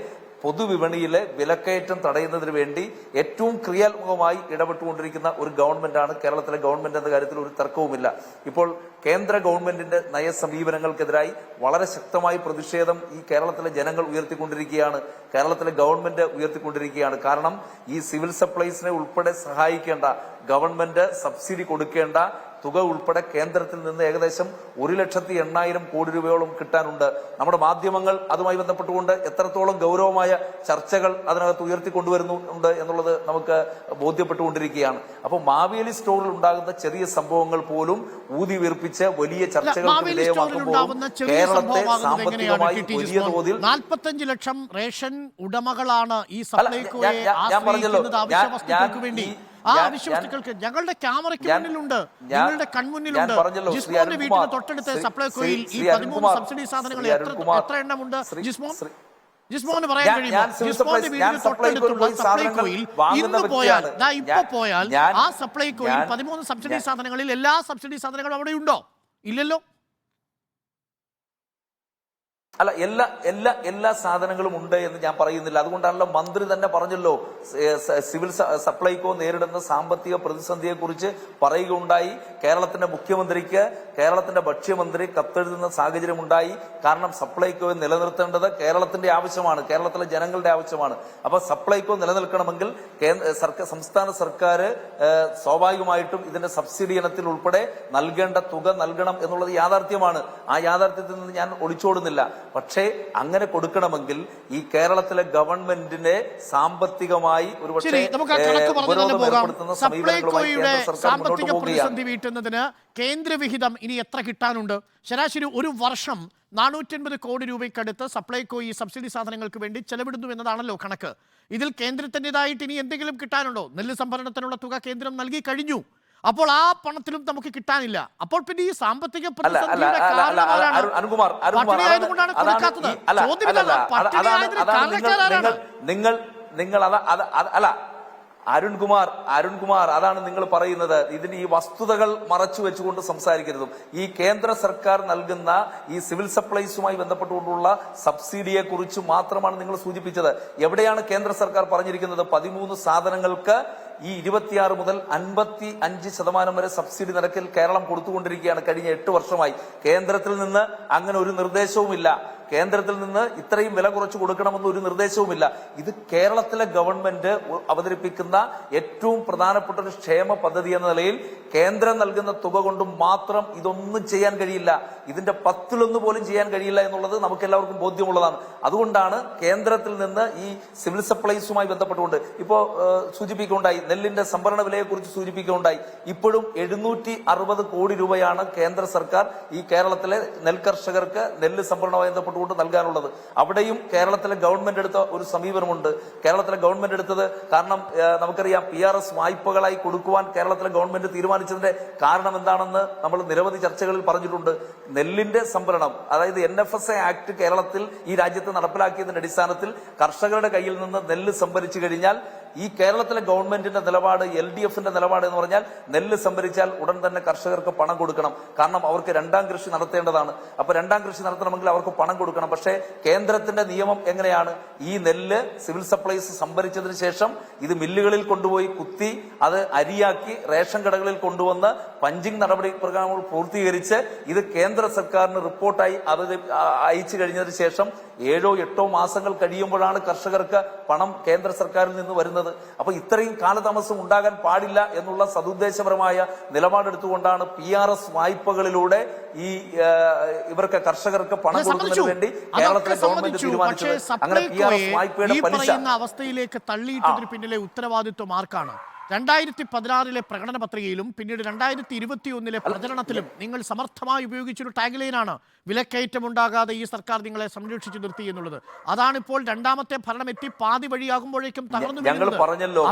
പൊതുവിപണിയിലെ വിലക്കയറ്റം തടയുന്നതിന് വേണ്ടി ഏറ്റവും ക്രിയാത്മകമായി ഇടപെട്ടുകൊണ്ടിരിക്കുന്ന ഒരു ഗവൺമെന്റാണ് കേരളത്തിലെ ഗവൺമെന്റ് എന്ന കാര്യത്തിൽ ഒരു തർക്കവുമില്ല. ഇപ്പോൾ കേന്ദ്ര ഗവൺമെന്റിന്റെ നയസമീപനങ്ങൾക്കെതിരായി വളരെ ശക്തമായ പ്രതിഷേധം ഈ കേരളത്തിലെ ജനങ്ങൾ ഉയർത്തിക്കൊണ്ടിരിക്കുകയാണ്, കേരളത്തിലെ ഗവൺമെന്റ് ഉയർത്തിക്കൊണ്ടിരിക്കുകയാണ്. കാരണം ഈ സിവിൽ സപ്ലൈസിനെ ഉൾപ്പെടെ സഹായിക്കേണ്ട, ഗവൺമെന്റ് സബ്സിഡി കൊടുക്കേണ്ട തുക ഉൾപ്പെടെ കേന്ദ്രത്തിൽ നിന്ന് ഏകദേശം 1,80,000 കോടി രൂപയോളം കിട്ടാനുണ്ട്. നമ്മുടെ മാധ്യമങ്ങൾ അതുമായി ബന്ധപ്പെട്ടുകൊണ്ട് എത്രത്തോളം ഗൗരവമായ ചർച്ചകൾ അതിനകത്ത് ഉയർത്തിക്കൊണ്ടുവരുന്നുണ്ട് എന്നുള്ളത് നമുക്ക് ബോധ്യപ്പെട്ടുകൊണ്ടിരിക്കുകയാണ്. അപ്പോൾ മാവേലി സ്റ്റോറിൽ ഉണ്ടാകുന്ന ചെറിയ സംഭവങ്ങൾ പോലും ഊതി വീർപ്പിച്ച് വലിയ ചർച്ചകൾക്ക് വിധേയമാക്കുമ്പോൾ കേരളത്തെ സാമ്പത്തികമായി വലിയ തോതിൽ 45 ലക്ഷം റേഷൻ ഉടമകളാണ് ഈ സപ്ലൈകോയെ ആശ്രയിക്കുന്നത് അവശ്യ വസ്തുക്കൾക്ക് വേണ്ടി. ആ അവശ്യ വസ്തുക്കൾക്ക് ഞങ്ങളുടെ ക്യാമറയ്ക്ക് മുന്നിലുണ്ട്, ഞങ്ങളുടെ കൺമുന്നിലുണ്ട്. ജിസ്മോന്റെ വീട്ടിന് തൊട്ടടുത്ത സപ്ലൈകോയിൽ ഈ 13 സബ്സിഡി സാധനങ്ങൾ എത്ര എണ്ണമുണ്ട് ജിസ്മോന് പറയാൻ കഴിയുമോ? ജിസ്മോന്റെ വീടിന് തൊട്ടടുത്തുള്ള സപ്ലൈകോയിൽ ഇന്ന് പോയാൽ, ഇപ്പൊ പോയാൽ ആ സപ്ലൈകോയിൽ 13 സബ്സിഡി സാധനങ്ങളിൽ എല്ലാ സബ്സിഡി സാധനങ്ങളും അവിടെ ഉണ്ടോ? ഇല്ലല്ലോ. അല്ല, എല്ലാ സാധനങ്ങളും ഉണ്ട് എന്ന് ഞാൻ പറയുന്നില്ല. അതുകൊണ്ടാണല്ലോ മന്ത്രി തന്നെ പറഞ്ഞല്ലോ, സിവിൽ സപ്ലൈകോ നേരിടുന്ന സാമ്പത്തിക പ്രതിസന്ധിയെ കുറിച്ച് പറയുകയുണ്ടായി. കേരളത്തിന്റെ മുഖ്യമന്ത്രിക്ക് കേരളത്തിന്റെ ഭക്ഷ്യമന്ത്രി കത്തെഴുതുന്ന സാഹചര്യം ഉണ്ടായി. കാരണം സപ്ലൈകോയെ നിലനിർത്തേണ്ടത് കേരളത്തിന്റെ ആവശ്യമാണ്, കേരളത്തിലെ ജനങ്ങളുടെ ആവശ്യമാണ്. അപ്പൊ സപ്ലൈകോ നിലനിൽക്കണമെങ്കിൽ സംസ്ഥാന സർക്കാർ സ്വാഭാവികമായിട്ടും ഇതിന്റെ സബ്സിഡി ഇനത്തിൽ ഉൾപ്പെടെ നൽകേണ്ട തുക നൽകണം എന്നുള്ളത് യാഥാർത്ഥ്യമാണ്. ആ യാഥാർത്ഥ്യത്തിൽ നിന്ന് ഞാൻ ഒളിച്ചോടുന്നില്ല. പക്ഷേ അങ്ങനെ കൊടുക്കണമെങ്കിൽ ഈ കേരളത്തിലെ ഗവൺമെന്റിനെ സാമ്പത്തികമായി ഒരുപക്ഷെ സപ്ലൈകോയുടെ സാമ്പത്തിക പ്രതിസന്ധി വീട്ടുന്നതിന് കേന്ദ്രവിഹിതം ഇനി എത്ര കിട്ടാനുണ്ട്? ശരാശരി ഒരു വർഷം 450 കോടി രൂപയ്ക്കടുത്ത് സപ്ലൈകോ ഈ സബ്സിഡി സാധനങ്ങൾക്ക് വേണ്ടി ചെലവിടുന്നു എന്നതാണല്ലോ കണക്ക്. ഇതിൽ കേന്ദ്രത്തിൻ്റെതായിട്ട് ഇനി എന്തെങ്കിലും കിട്ടാനുണ്ടോ? നെല്ല് സംഭരണത്തിനുള്ള തുക കേന്ദ്രം നൽകി കഴിഞ്ഞു. അപ്പോൾ ആ പണത്തിലും നമുക്ക് കിട്ടാനില്ല. അപ്പോൾ പിന്നെ ഈ സാമ്പത്തിക പ്രതിസന്ധിയുടെ പട്ടിണിയായതുകൊണ്ടാണ് കൊടുക്കാത്തത്. അരുൺകുമാർ അതാണ് നിങ്ങൾ പറയുന്നത്. ഇതിന് ഈ വസ്തുതകൾ മറച്ചു വെച്ചുകൊണ്ട് സംസാരിക്കരുതും. ഈ കേന്ദ്ര സർക്കാർ നൽകുന്ന ഈ സിവിൽ സപ്ലൈസുമായി ബന്ധപ്പെട്ടുകൊണ്ടുള്ള സബ്സിഡിയെ കുറിച്ച് മാത്രമാണ് നിങ്ങൾ സൂചിപ്പിച്ചത്. എവിടെയാണ് കേന്ദ്ര സർക്കാർ പറഞ്ഞിരിക്കുന്നത്? 13 സാധനങ്ങൾക്ക് ഈ 26 മുതൽ 55% വരെ സബ്സിഡി നിരക്കിൽ കേരളം കൊടുത്തുകൊണ്ടിരിക്കുകയാണ് കഴിഞ്ഞ 8 വർഷമായി. കേന്ദ്രത്തിൽ നിന്ന് അങ്ങനെ ഒരു നിർദ്ദേശവുമില്ല. കേന്ദ്രത്തിൽ നിന്ന് ഇത്രയും വില കുറച്ച് കൊടുക്കണമെന്ന് ഒരു നിർദ്ദേശവുമില്ല. ഇത് കേരളത്തിലെ ഗവൺമെന്റ് അവതരിപ്പിക്കുന്ന ഏറ്റവും പ്രധാനപ്പെട്ട ഒരു ക്ഷേമ പദ്ധതി എന്ന നിലയിൽ കേന്ദ്രം നൽകുന്ന തുക കൊണ്ട് മാത്രം ഇതൊന്നും ചെയ്യാൻ കഴിയില്ല. ഇതിന്റെ 10-1 പോലും ചെയ്യാൻ കഴിയില്ല എന്നുള്ളത് നമുക്ക് എല്ലാവർക്കും ബോധ്യമുള്ളതാണ്. അതുകൊണ്ടാണ് കേന്ദ്രത്തിൽ നിന്ന് ഈ സിവിൽ സപ്ലൈസുമായി ബന്ധപ്പെട്ടുകൊണ്ട് ഇപ്പോ സൂചിപ്പിക്കുകയുണ്ടായി, നെല്ലിന്റെ സംഭരണ വിലയെ കുറിച്ച് സൂചിപ്പിക്കുകയുണ്ടായി. ഇപ്പോഴും 760 കോടി രൂപയാണ് കേന്ദ്ര സർക്കാർ ഈ കേരളത്തിലെ നെൽകർഷകർക്ക് നെല്ല് സംഭരണവുമായി ബന്ധപ്പെട്ടുകൊണ്ട് നൽകാനുള്ളത്. അവിടെയും കേരളത്തിലെ ഗവൺമെന്റ് എടുത്ത ഒരു സമീപനമുണ്ട്. കേരളത്തിലെ ഗവൺമെന്റ് എടുത്തത് കാരണം നമുക്കറിയാം, PRS വായ്പകളായി കൊടുക്കുവാൻ കേരളത്തിലെ ഗവൺമെന്റ് തീരുമാനിച്ചതിന്റെ കാരണം എന്താണെന്ന് നമ്മൾ നിരവധി ചർച്ചകളിൽ പറഞ്ഞിട്ടുണ്ട്. നെല്ലിന്റെ സംഭരണം, അതായത് NFSA ആക്ട് കേരളത്തിൽ ഈ രാജ്യത്ത് നടപ്പിലാക്കിയതിന്റെ അടിസ്ഥാനത്തിൽ കർഷകരുടെ കയ്യിൽ നിന്ന് നെല്ല് സംഭരിച്ചു കഴിഞ്ഞാൽ ഈ കേരളത്തിലെ ഗവൺമെന്റിന്റെ നിലപാട്, LDFന്റെ നിലപാട് എന്ന് പറഞ്ഞാൽ നെല്ല് സംഭരിച്ചാൽ ഉടൻ തന്നെ കർഷകർക്ക് പണം കൊടുക്കണം. കാരണം അവർക്ക് രണ്ടാം കൃഷി നടത്തേണ്ടതാണ്. അപ്പൊ രണ്ടാം കൃഷി നടത്തണമെങ്കിൽ അവർക്ക് പണം കൊടുക്കണം. പക്ഷേ കേന്ദ്രത്തിന്റെ നിയമം എങ്ങനെയാണ്? ഈ നെല്ല് സിവിൽ സപ്ലൈസ് സംഭരിച്ചതിന് ശേഷം ഇത് മില്ലുകളിൽ കൊണ്ടുപോയി കുത്തി അത് അരിയാക്കി റേഷൻ കടകളിൽ കൊണ്ടുവന്ന് പഞ്ചിങ് നടപടി പ്രകാരങ്ങൾ പൂർത്തീകരിച്ച് ഇത് കേന്ദ്ര സർക്കാരിന് റിപ്പോർട്ടായി അത് അയച്ചു കഴിഞ്ഞതിന് ശേഷം 7-8 മാസങ്ങൾ കഴിയുമ്പോഴാണ് കർഷകർക്ക് പണം കേന്ദ്ര സർക്കാരിൽ നിന്ന് വരുന്നത്. അപ്പൊ ഇത്രയും കാലതാമസം ഉണ്ടാകാൻ പാടില്ല എന്നുള്ള സതുദ്ദേശപരമായ നിലപാടെടുത്തുകൊണ്ടാണ് PRS വായ്പകളിലൂടെ ഈ ഇവർക്ക് കർഷകർക്ക് പണം കൊടുക്കുന്നതിന് വേണ്ടി കേരളത്തിലെ ഗവൺമെന്റ് തീരുമാനിച്ചത്. അങ്ങനെ PRS വായ്പയുടെ പലിശ അവസ്ഥയിലേക്ക് തള്ളിയിട്ടതിന് പിന്നിലെ ഉത്തരവാദിത്വം ആർക്കാണ്? 2016 പ്രകടന പത്രികയിലും പിന്നീട് 2021 പ്രചരണത്തിലും നിങ്ങൾ സമർത്ഥമായി ഉപയോഗിച്ചൊരു ടാഗ്ലൈനാണ് വിലക്കയറ്റം ഉണ്ടാകാതെ ഈ സർക്കാർ നിങ്ങളെ സംരക്ഷിച്ചു നിർത്തി എന്നുള്ളത്. അതാണിപ്പോൾ രണ്ടാമത്തെ ഭരണം എത്തി പാതി വഴിയാകുമ്പോഴേക്കും തകർന്നു വീഴുന്നത്.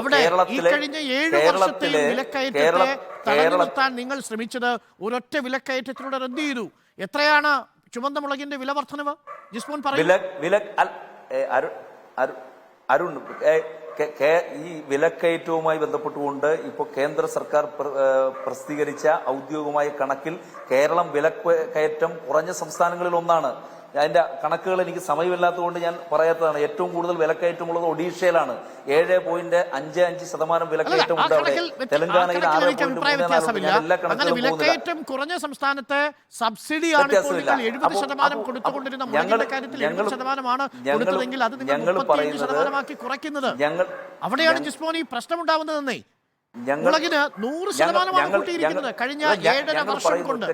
അവിടെ ഈ കഴിഞ്ഞ 7 വർഷത്തെയും വിലക്കയറ്റത്തെ തടഞ്ഞു നിർത്താൻ നിങ്ങൾ ശ്രമിച്ചത് ഒരൊറ്റ വിലക്കയറ്റത്തിലൂടെ റദ്ദ് ചെയ്തു. എത്രയാണ് ചുവന്ന മുളകിന്റെ വില വർധനവ്? ജിസ്മോൻ പറയും. അരുൺ, ഈ വിലക്കയറ്റവുമായി ബന്ധപ്പെട്ടുകൊണ്ട് ഇപ്പോൾ കേന്ദ്ര സർക്കാർ പ്രസിദ്ധീകരിച്ച ഔദ്യോഗികമായ കണക്കിൽ കേരളം വിലക്കയറ്റം കുറഞ്ഞ സംസ്ഥാനങ്ങളിൽ ഒന്നാണ്. അതിന്റെ കണക്കുകൾ എനിക്ക് സമയമില്ലാത്തതുകൊണ്ട് ഞാൻ പറയാത്തതാണ്. ഏറ്റവും കൂടുതൽ വിലക്കയറ്റമുള്ളത് ഒഡീഷയിലാണ്. 7.55% വിലക്കയറ്റമുണ്ട് അവിടെ. തെലങ്കാനയിൽ 6.34. വിലക്കയറ്റം കുറഞ്ഞ സംസ്ഥാനത്തെ സബ്സിഡിയാണ് ഇപ്പോൾ നിങ്ങൾ 70% കൊടുത്തുകൊണ്ടിരുന്ന മുളകിന്റെ കാര്യത്തിൽ 70%ആണ് കൊടുത്തതെങ്കിൽ അത് നിങ്ങൾ 35%ആക്കി കുറയ്ക്കുന്നത്. അവിടെയാണ് ജിസ്മോൻ ഈ പ്രശ്നമുണ്ടാവുന്നതെന്നേ. മുളകിന് 100%ആണ് കൂട്ടിയിരിക്കുന്നത് കഴിഞ്ഞ 7.5 വർഷം കൊണ്ട്.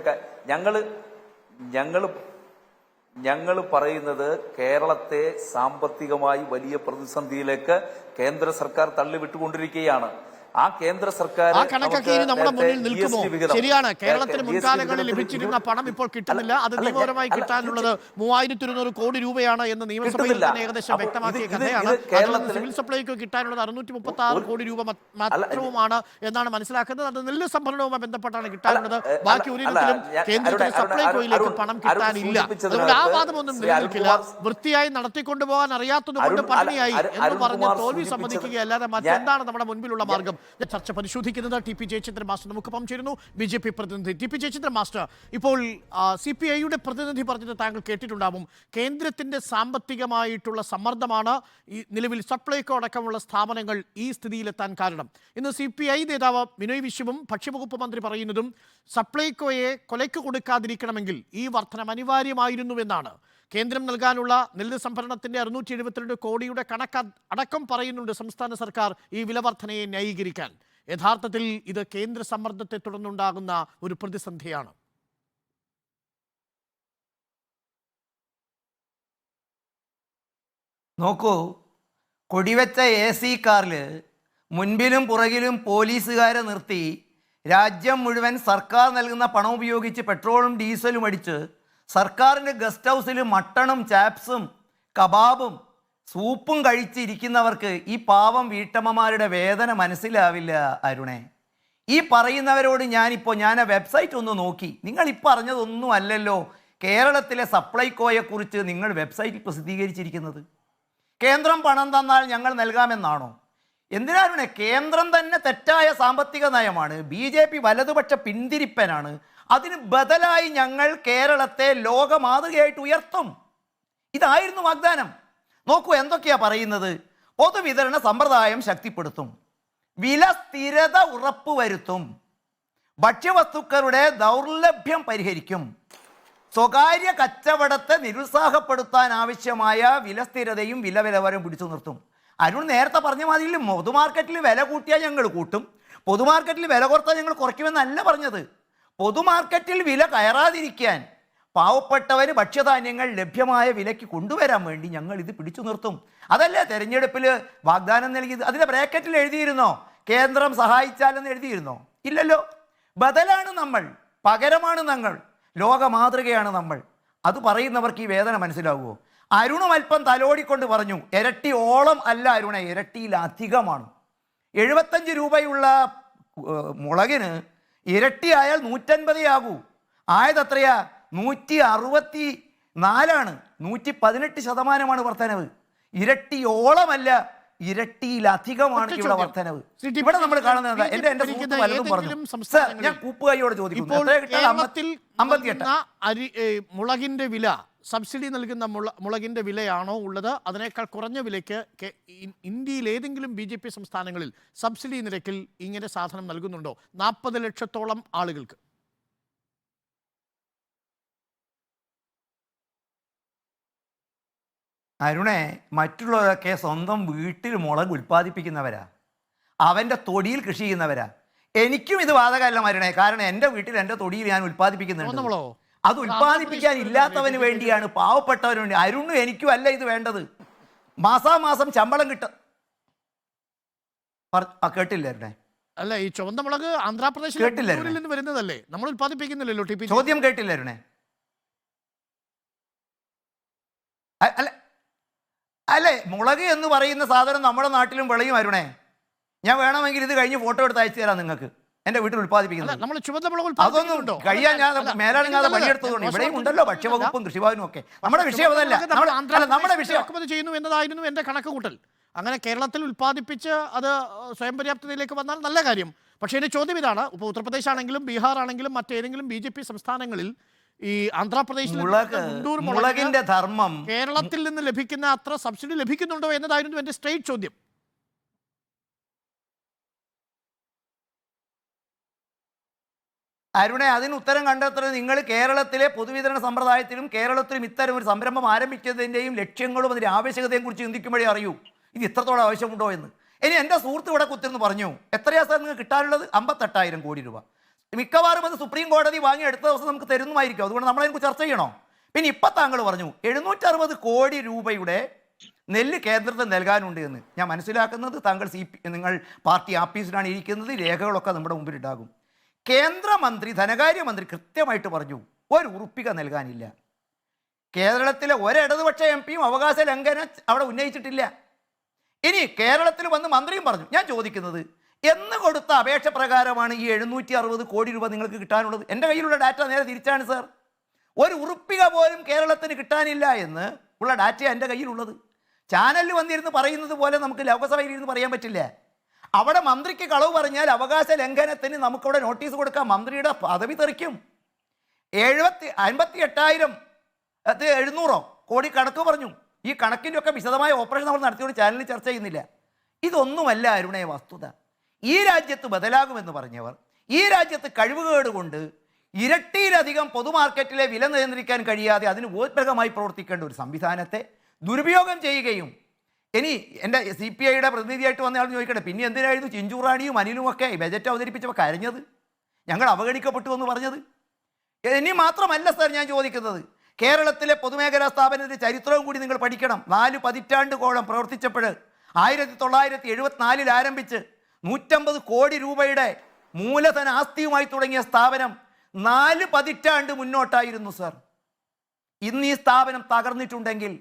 ഞങ്ങൾ പറയുന്നത് കേരളത്തെ സാമ്പത്തികമായി വലിയ പ്രതിസന്ധിയിലേക്ക് കേന്ദ്ര സർക്കാർ തള്ളിവിട്ടുകൊണ്ടിരിക്കുകയാണ്. ആ കേന്ദ്ര സർക്കാർ നമ്മുടെ മുന്നിൽ നിൽക്കുമോ? ശരിയാണ്, കേരളത്തിന് മുൻകാലങ്ങളിൽ ലഭിച്ചിരുന്ന പണം ഇപ്പോൾ കിട്ടുന്നില്ല. അത് നിയമപരമായി കിട്ടാനുള്ളത് 3200 കോടി രൂപയാണ് എന്ന് നിയമസഭയിൽ തന്നെ ഏകദേശം വ്യക്തമാക്കിയ കഥയാണ്. സിവിൽ സപ്ലൈക്ക് കിട്ടാനുള്ളത് 636 കോടി രൂപ മാത്രവുമാണ് എന്നാണ് മനസ്സിലാക്കുന്നത്. അത് നെല്ല് സംഭരണവുമായി ബന്ധപ്പെട്ടാണ് കിട്ടാനുള്ളത്. ബാക്കി ഒരു ഇനത്തിലും കേന്ദ്രത്തിന് സപ്ലൈകോയിലേക്ക് പണം കിട്ടാനില്ല. അതുകൊണ്ട് ആ വാദമൊന്നും നിലനിൽക്കില്ല. വൃത്തിയായി നടത്തിക്കൊണ്ടുപോകാൻ അറിയാത്തത് കൊണ്ട് പട്ടിണിയായി എന്ന് പറഞ്ഞ് തോൽവി സമ്മതിക്കുകയല്ലാതെ മറ്റെന്താണ് നമ്മുടെ മുൻപിലുള്ള മാർഗം? ചർച്ച പരിശോധിക്കുന്നത് TP ജയചന്ദ്രൻ മാസ്റ്റർ നമുക്കൊപ്പം ചേരുന്നു, BJP പ്രതിനിധി. TP ജയചന്ദ്രൻ മാസ്റ്റർ, ഇപ്പോൾ CPIയുടെ പ്രതിനിധി പറഞ്ഞത് താങ്കൾ കേട്ടിട്ടുണ്ടാവും. കേന്ദ്രത്തിന്റെ സാമ്പത്തികമായിട്ടുള്ള സമ്മർദ്ദമാണ് ഈ നിലവിൽ സപ്ലൈകോ അടക്കമുള്ള സ്ഥാപനങ്ങൾ ഈ സ്ഥിതിയിലെത്താൻ കാരണം. ഇന്ന് CPI നേതാവ് ബിനോയ് വിശ്വവും ഭക്ഷ്യവകുപ്പ് മന്ത്രി പറയുന്നതും സപ്ലൈകോയെ കൊലയ്ക്ക് കൊടുക്കാതിരിക്കണമെങ്കിൽ ഈ വർധനം അനിവാര്യമായിരുന്നുവെന്നാണ്. കേന്ദ്രം നൽകാനുള്ള നെല്ല് സംഭരണത്തിന്റെ 672 കോടിയുടെ കണക്ക് അടക്കം പറയുന്നുണ്ട് സംസ്ഥാന സർക്കാർ ഈ വിലവർധനയെ ന്യായീകരിക്കാൻ. യഥാർത്ഥത്തിൽ ഇത് കേന്ദ്ര സമ്മർദ്ദത്തെ തുടർന്നുണ്ടാകുന്ന ഒരു പ്രതിസന്ധിയാണ്. നോക്കൂ, കൊടിവെച്ച AC കാറിൽ മുൻപിലും പുറകിലും പോലീസുകാരെ നിർത്തി രാജ്യം മുഴുവൻ സർക്കാർ നൽകുന്ന പണം ഉപയോഗിച്ച് പെട്രോളും ഡീസലും അടിച്ച് സർക്കാരിൻ്റെ ഗസ്റ്റ് ഹൗസിൽ മട്ടണും ചാപ്സും കബാബും സൂപ്പും കഴിച്ചിരിക്കുന്നവർക്ക് ഈ പാവം വീട്ടമ്മമാരുടെ വേദന മനസ്സിലാവില്ല അരുണേ. ഈ പറയുന്നവരോട് ഞാൻ വെബ്സൈറ്റ് ഒന്ന് നോക്കി. നിങ്ങൾ പറഞ്ഞതൊന്നും അല്ലല്ലോ കേരളത്തിലെ സപ്ലൈകോയെക്കുറിച്ച് നിങ്ങൾ വെബ്സൈറ്റിൽ പ്രസിദ്ധീകരിച്ചിരിക്കുന്നത്. കേന്ദ്രം പണം തന്നാൽ ഞങ്ങൾ നൽകാമെന്നാണോ? എന്തിനാരുണേ, കേന്ദ്രം തന്നെ തെറ്റായ സാമ്പത്തിക നയമാണ്. BJP വലതുപക്ഷ പിന്തിരിപ്പനാണ്. അതിന് ബദലായി ഞങ്ങൾ കേരളത്തെ ലോക മാതൃകയായിട്ട് ഉയർത്തും. ഇതായിരുന്നു വാഗ്ദാനം. നോക്കൂ എന്തൊക്കെയാ പറയുന്നത്. പൊതുവിതരണ സമ്പ്രദായം ശക്തിപ്പെടുത്തും, വില സ്ഥിരത ഉറപ്പുവരുത്തും, ഭക്ഷ്യവസ്തുക്കളുടെ ദൗർലഭ്യം പരിഹരിക്കും, സ്വകാര്യ കച്ചവടത്തെ നിരുത്സാഹപ്പെടുത്താൻ ആവശ്യമായ വില സ്ഥിരതയും വില നിലവാരവും പിടിച്ചു നിർത്തും. അരുൺ നേരത്തെ പറഞ്ഞ മാതിരി പൊതുമാർക്കറ്റിൽ വില കൂട്ടിയാൽ ഞങ്ങൾ കൂട്ടും, പൊതുമാർക്കറ്റിൽ വില കുറത്താൽ ഞങ്ങൾ കുറയ്ക്കുമെന്നല്ല പറഞ്ഞത്. പൊതുമാർക്കറ്റിൽ വില കയറാതിരിക്കാൻ പാവപ്പെട്ടവന് ഭക്ഷ്യധാന്യങ്ങൾ ലഭ്യമായ വിലയ്ക്ക് കൊണ്ടുവരാൻ വേണ്ടി ഞങ്ങൾ ഇത് പിടിച്ചു നിർത്തും. അതല്ലേ തെരഞ്ഞെടുപ്പിൽ വാഗ്ദാനം നൽകിയത്? അതിൻ്റെ ബ്രാക്കറ്റിൽ എഴുതിയിരുന്നോ കേന്ദ്രം സഹായിച്ചാലെന്ന് എഴുതിയിരുന്നോ? ഇല്ലല്ലോ. ബദലാണ് നമ്മൾ, പകരമാണ് ഞങ്ങൾ, ലോക മാതൃകയാണ് നമ്മൾ. അത് പറയുന്നവർക്ക് ഈ വേദന മനസ്സിലാവുമോ? അരുണും അല്പം തലോടിക്കൊണ്ട് പറഞ്ഞു, ഇരട്ടിയോളം അല്ല അരുണ, ഇരട്ടിയിലധികമാണ്. 75 രൂപയുള്ള മുളകിന് ഇരട്ടിയായാൽ 150 ആകൂ. ആയതെത്രയാ? 164, 118% വർധനവ്. ഇരട്ടിയോളമല്ല, ഇരട്ടിയിലധികമാണ് ഒറ്റ ഇവിടെ ചോദ്യം. വർധനവ്. ശ്രീ ടി. ഇവിടെ നമ്മൾ കാണുന്നത് എന്താ? ബി.ജെ.പി. എന്റെ സുഹൃത്ത് ഭരിക്കുന്ന പലതും പറഞ്ഞു. ഏതെങ്കിലും സർ, സംസ്ഥാനങ്ങളിൽ ഞാൻ കൂപ്പുകൈയോട് ചോദിക്കുന്നു, ഇപ്പോൾ എത്രയാ കിട്ടുക? കേരളത്തിൽ 58. നൽകുന്ന മുളകിന്റെ വില, സബ്സിഡി നൽകുന്ന മുളകിന്റെ വിലയാണോ ഉള്ളത്? അതിനേക്കാൾ കുറഞ്ഞ വിലയ്ക്ക് ഇന്ത്യയിൽ ഏതെങ്കിലും ബി.ജെ.പി. സംസ്ഥാനങ്ങളിൽ സബ്സിഡി നിരക്കിൽ ഇങ്ങനെ സാധനം നൽകുന്നുണ്ടോ 40 ലക്ഷത്തോളം ആളുകൾക്ക്? അരുണേ, മറ്റുള്ളവരൊക്കെ സ്വന്തം വീട്ടിൽ മുളക് ഉൽപ്പാദിപ്പിക്കുന്നവരാ, അവൻ്റെ തൊടിയിൽ കൃഷി ചെയ്യുന്നവരാ. എനിക്കും ഇത് ബാധകമല്ല അരുണേ, കാരണം എൻ്റെ വീട്ടിൽ എൻ്റെ തൊടിയിൽ ഞാൻ ഉൽപ്പാദിപ്പിക്കുന്നുണ്ട്. അത് ഉൽപ്പാദിപ്പിക്കാൻ ഇല്ലാത്തവന് വേണ്ടിയാണ്, പാവപ്പെട്ടവന് വേണ്ടി. അരുണും എനിക്കും അല്ല ഇത് വേണ്ടത്. മാസാമാസം ശമ്പളം കേട്ടില്ല അരുണേ? അല്ല, ഈ ചുവന്ന മുളക് ആന്ധ്രാപ്രദേശിൽ നിന്ന് വരുന്നതല്ലേ, നമ്മൾ ഉൽപ്പാദിപ്പിക്കുന്നില്ലല്ലോ. ചോദ്യം കേട്ടില്ല അരുണേ? അല്ലേ, മുളക് എന്ന് പറയുന്ന സാധനം നമ്മുടെ നാട്ടിലും വിളയും അരുണേ. ഞാൻ വേണമെങ്കിൽ ഇത് കഴിഞ്ഞ് ഫോട്ടോ എടുത്ത് അയച്ചു തരാം നിങ്ങൾക്ക്, എന്റെ വീട്ടിൽ ഉൽപ്പാദിപ്പിക്കുന്നത്. അതൊന്നും കഴിയാൻ ഞാൻ മേലാണങ്ങാതെ പണിയെടുത്തതുകൊണ്ട്. ഇവിടെയും ഉണ്ടല്ലോ ഭക്ഷ്യവകുപ്പും കൃഷിഭവനും ഒക്കെ. നമ്മുടെ വിഷയം അതല്ല, നമ്മുടെ വിഷയം ചെയ്യുന്നു എന്നതായിരുന്നു എന്റെ കണക്കുകൂട്ടൽ. അങ്ങനെ കേരളത്തിൽ ഉൽപ്പാദിപ്പിച്ച് അത് സ്വയം പര്യാപ്തതയിലേക്ക് വന്നാൽ നല്ല കാര്യം. പക്ഷേ എന്റെ ചോദ്യം ഇതാണ്, ഇപ്പോൾ ഉത്തർപ്രദേശ് ആണെങ്കിലും ബീഹാർ ആണെങ്കിലും മറ്റേതെങ്കിലും ബി.ജെ.പി. സംസ്ഥാനങ്ങളിൽ ഈ ആന്ധ്രാപ്രദേശിൽ മുളകിന്റെ ധർമ്മം കേരളത്തിൽ നിന്ന് ലഭിക്കുന്ന അത്ര സബ്സിഡി ലഭിക്കുന്നുണ്ടോ എന്നതായിരുന്നു എന്റെ സ്ട്രെയിറ്റ് ചോദ്യം. അരുണെ, അതിന് ഉത്തരം കണ്ടെത്തുന്നത് നിങ്ങൾ കേരളത്തിലെ പൊതുവിതരണ സമ്പ്രദായത്തിലും കേരളത്തിലും ഇത്തരം ഒരു സംരംഭം ആരംഭിച്ചതിൻ്റെയും ലക്ഷ്യങ്ങളും അതിൻ്റെ ആവശ്യകതയും കുറിച്ച് ചിന്തിക്കുമ്പോഴേ അറിയൂ ഇത് ഇത്രത്തോളം ആവശ്യമുണ്ടോ എന്ന്. ഇനി എൻ്റെ സുഹൃത്ത് ഇവിടെ കുത്തിരുന്ന് പറഞ്ഞു, എത്രയാ സാർ നിങ്ങൾക്ക് കിട്ടാനുള്ളത്? 58,000 കോടി രൂപ. മിക്കവാറും അത് സുപ്രീം കോടതി വാങ്ങി അടുത്ത ദിവസം നമുക്ക് തരുന്നതായിരിക്കും. അതുകൊണ്ട് നമ്മളതിനെക്കുറിച്ച് ചർച്ച ചെയ്യണോ? പിന്നെ ഇപ്പം താങ്കൾ പറഞ്ഞു 760 കോടി രൂപയുടെ നെല്ല് കേന്ദ്രത്തിന് നൽകാനുണ്ട് എന്ന്. ഞാൻ മനസ്സിലാക്കുന്നത് താങ്കൾ നിങ്ങൾ പാർട്ടി ആഫീസിലാണ് ഇരിക്കുന്നത്, രേഖകളൊക്കെ നമ്മുടെ മുമ്പിൽ ഉണ്ടാകും. കേന്ദ്രമന്ത്രി, ധനകാര്യമന്ത്രി കൃത്യമായിട്ട് പറഞ്ഞു ഒരു ഉറുപ്പിക നൽകാനില്ല. കേരളത്തിലെ ഒരിടതുപക്ഷ എംപിയും അവകാശ ലംഘനം അവിടെ ഉന്നയിച്ചിട്ടില്ല. ഇനി കേരളത്തിൽ വന്ന് മന്ത്രിയും പറഞ്ഞു. ഞാൻ ചോദിക്കുന്നത്, എന്ന് കൊടുത്ത അപേക്ഷ പ്രകാരമാണ് ഈ 760 കോടി രൂപ നിങ്ങൾക്ക് കിട്ടാനുള്ളത്? എൻ്റെ കയ്യിലുള്ള ഡാറ്റ നേരെ തിരിച്ചാണ് സാർ. ഒരു ഉറുപ്പിക പോലും കേരളത്തിന് കിട്ടാനില്ല എന്ന് ഉള്ള ഡാറ്റ എൻ്റെ കയ്യിലുള്ളത്. ചാനലിൽ വന്നിരുന്ന് പറയുന്നത് പോലെ നമുക്ക് ലോകസഭയിൽ ഇരുന്ന് പറയാൻ പറ്റില്ല. അവിടെ മന്ത്രിക്ക് കളവ് പറഞ്ഞാൽ അവകാശ ലംഘനത്തിന് നമുക്കവിടെ നോട്ടീസ് കൊടുക്കാം, മന്ത്രിയുടെ പദവി തെറിക്കും. 58,700 കോടി കണക്ക് പറഞ്ഞു. ഈ കണക്കിൻ്റെ ഒക്കെ വിശദമായ ഓപ്പറേഷൻ നമ്മൾ നടത്തിയോണ്ട് ചാനലിൽ ചർച്ച ചെയ്യുന്നില്ല. ഇതൊന്നുമല്ല അരുണേ വസ്തുത. ഈ രാജ്യത്ത് ബദലാകുമെന്ന് പറഞ്ഞവർ ഈ രാജ്യത്ത് കഴിവുകേട് കൊണ്ട് ഇരട്ടിയിലധികം പൊതുമാർക്കറ്റിലെ വില നിയന്ത്രിക്കാൻ കഴിയാതെ അതിന് ഉപോത്ഭകമായി പ്രവർത്തിക്കേണ്ട ഒരു സംവിധാനത്തെ ദുരുപയോഗം ചെയ്യുകയും, ഇനി എൻ്റെ CPIയുടെ പ്രതിനിധിയായിട്ട് വന്നയാൾ ചോദിക്കട്ടെ, പിന്നെ എന്തിനായിരുന്നു ചിഞ്ചുറാണിയും അനിലും ഒക്കെ ബജറ്റ് അവതരിപ്പിച്ചപ്പോൾ കരഞ്ഞത്, ഞങ്ങൾ അവഗണിക്കപ്പെട്ടു എന്ന് പറഞ്ഞത്? ഇനി മാത്രമല്ല സാർ ഞാൻ ചോദിക്കുന്നത്, കേരളത്തിലെ പൊതുമേഖലാ സ്ഥാപനത്തിൻ്റെ ചരിത്രവും കൂടി നിങ്ങൾ പഠിക്കണം. 4 പതിറ്റാണ്ടുകോളം പ്രവർത്തിച്ചപ്പോൾ 1974 ആരംഭിച്ച് 150 കോടി രൂപയുടെ മൂലധന ആസ്തിയുമായി തുടങ്ങിയ സ്ഥാപനം 4 പതിറ്റാണ്ട് മുന്നോട്ടായിരുന്നു സാർ. ഇന്ന് ഈ സ്ഥാപനം തകർന്നിട്ടുണ്ടെങ്കിൽ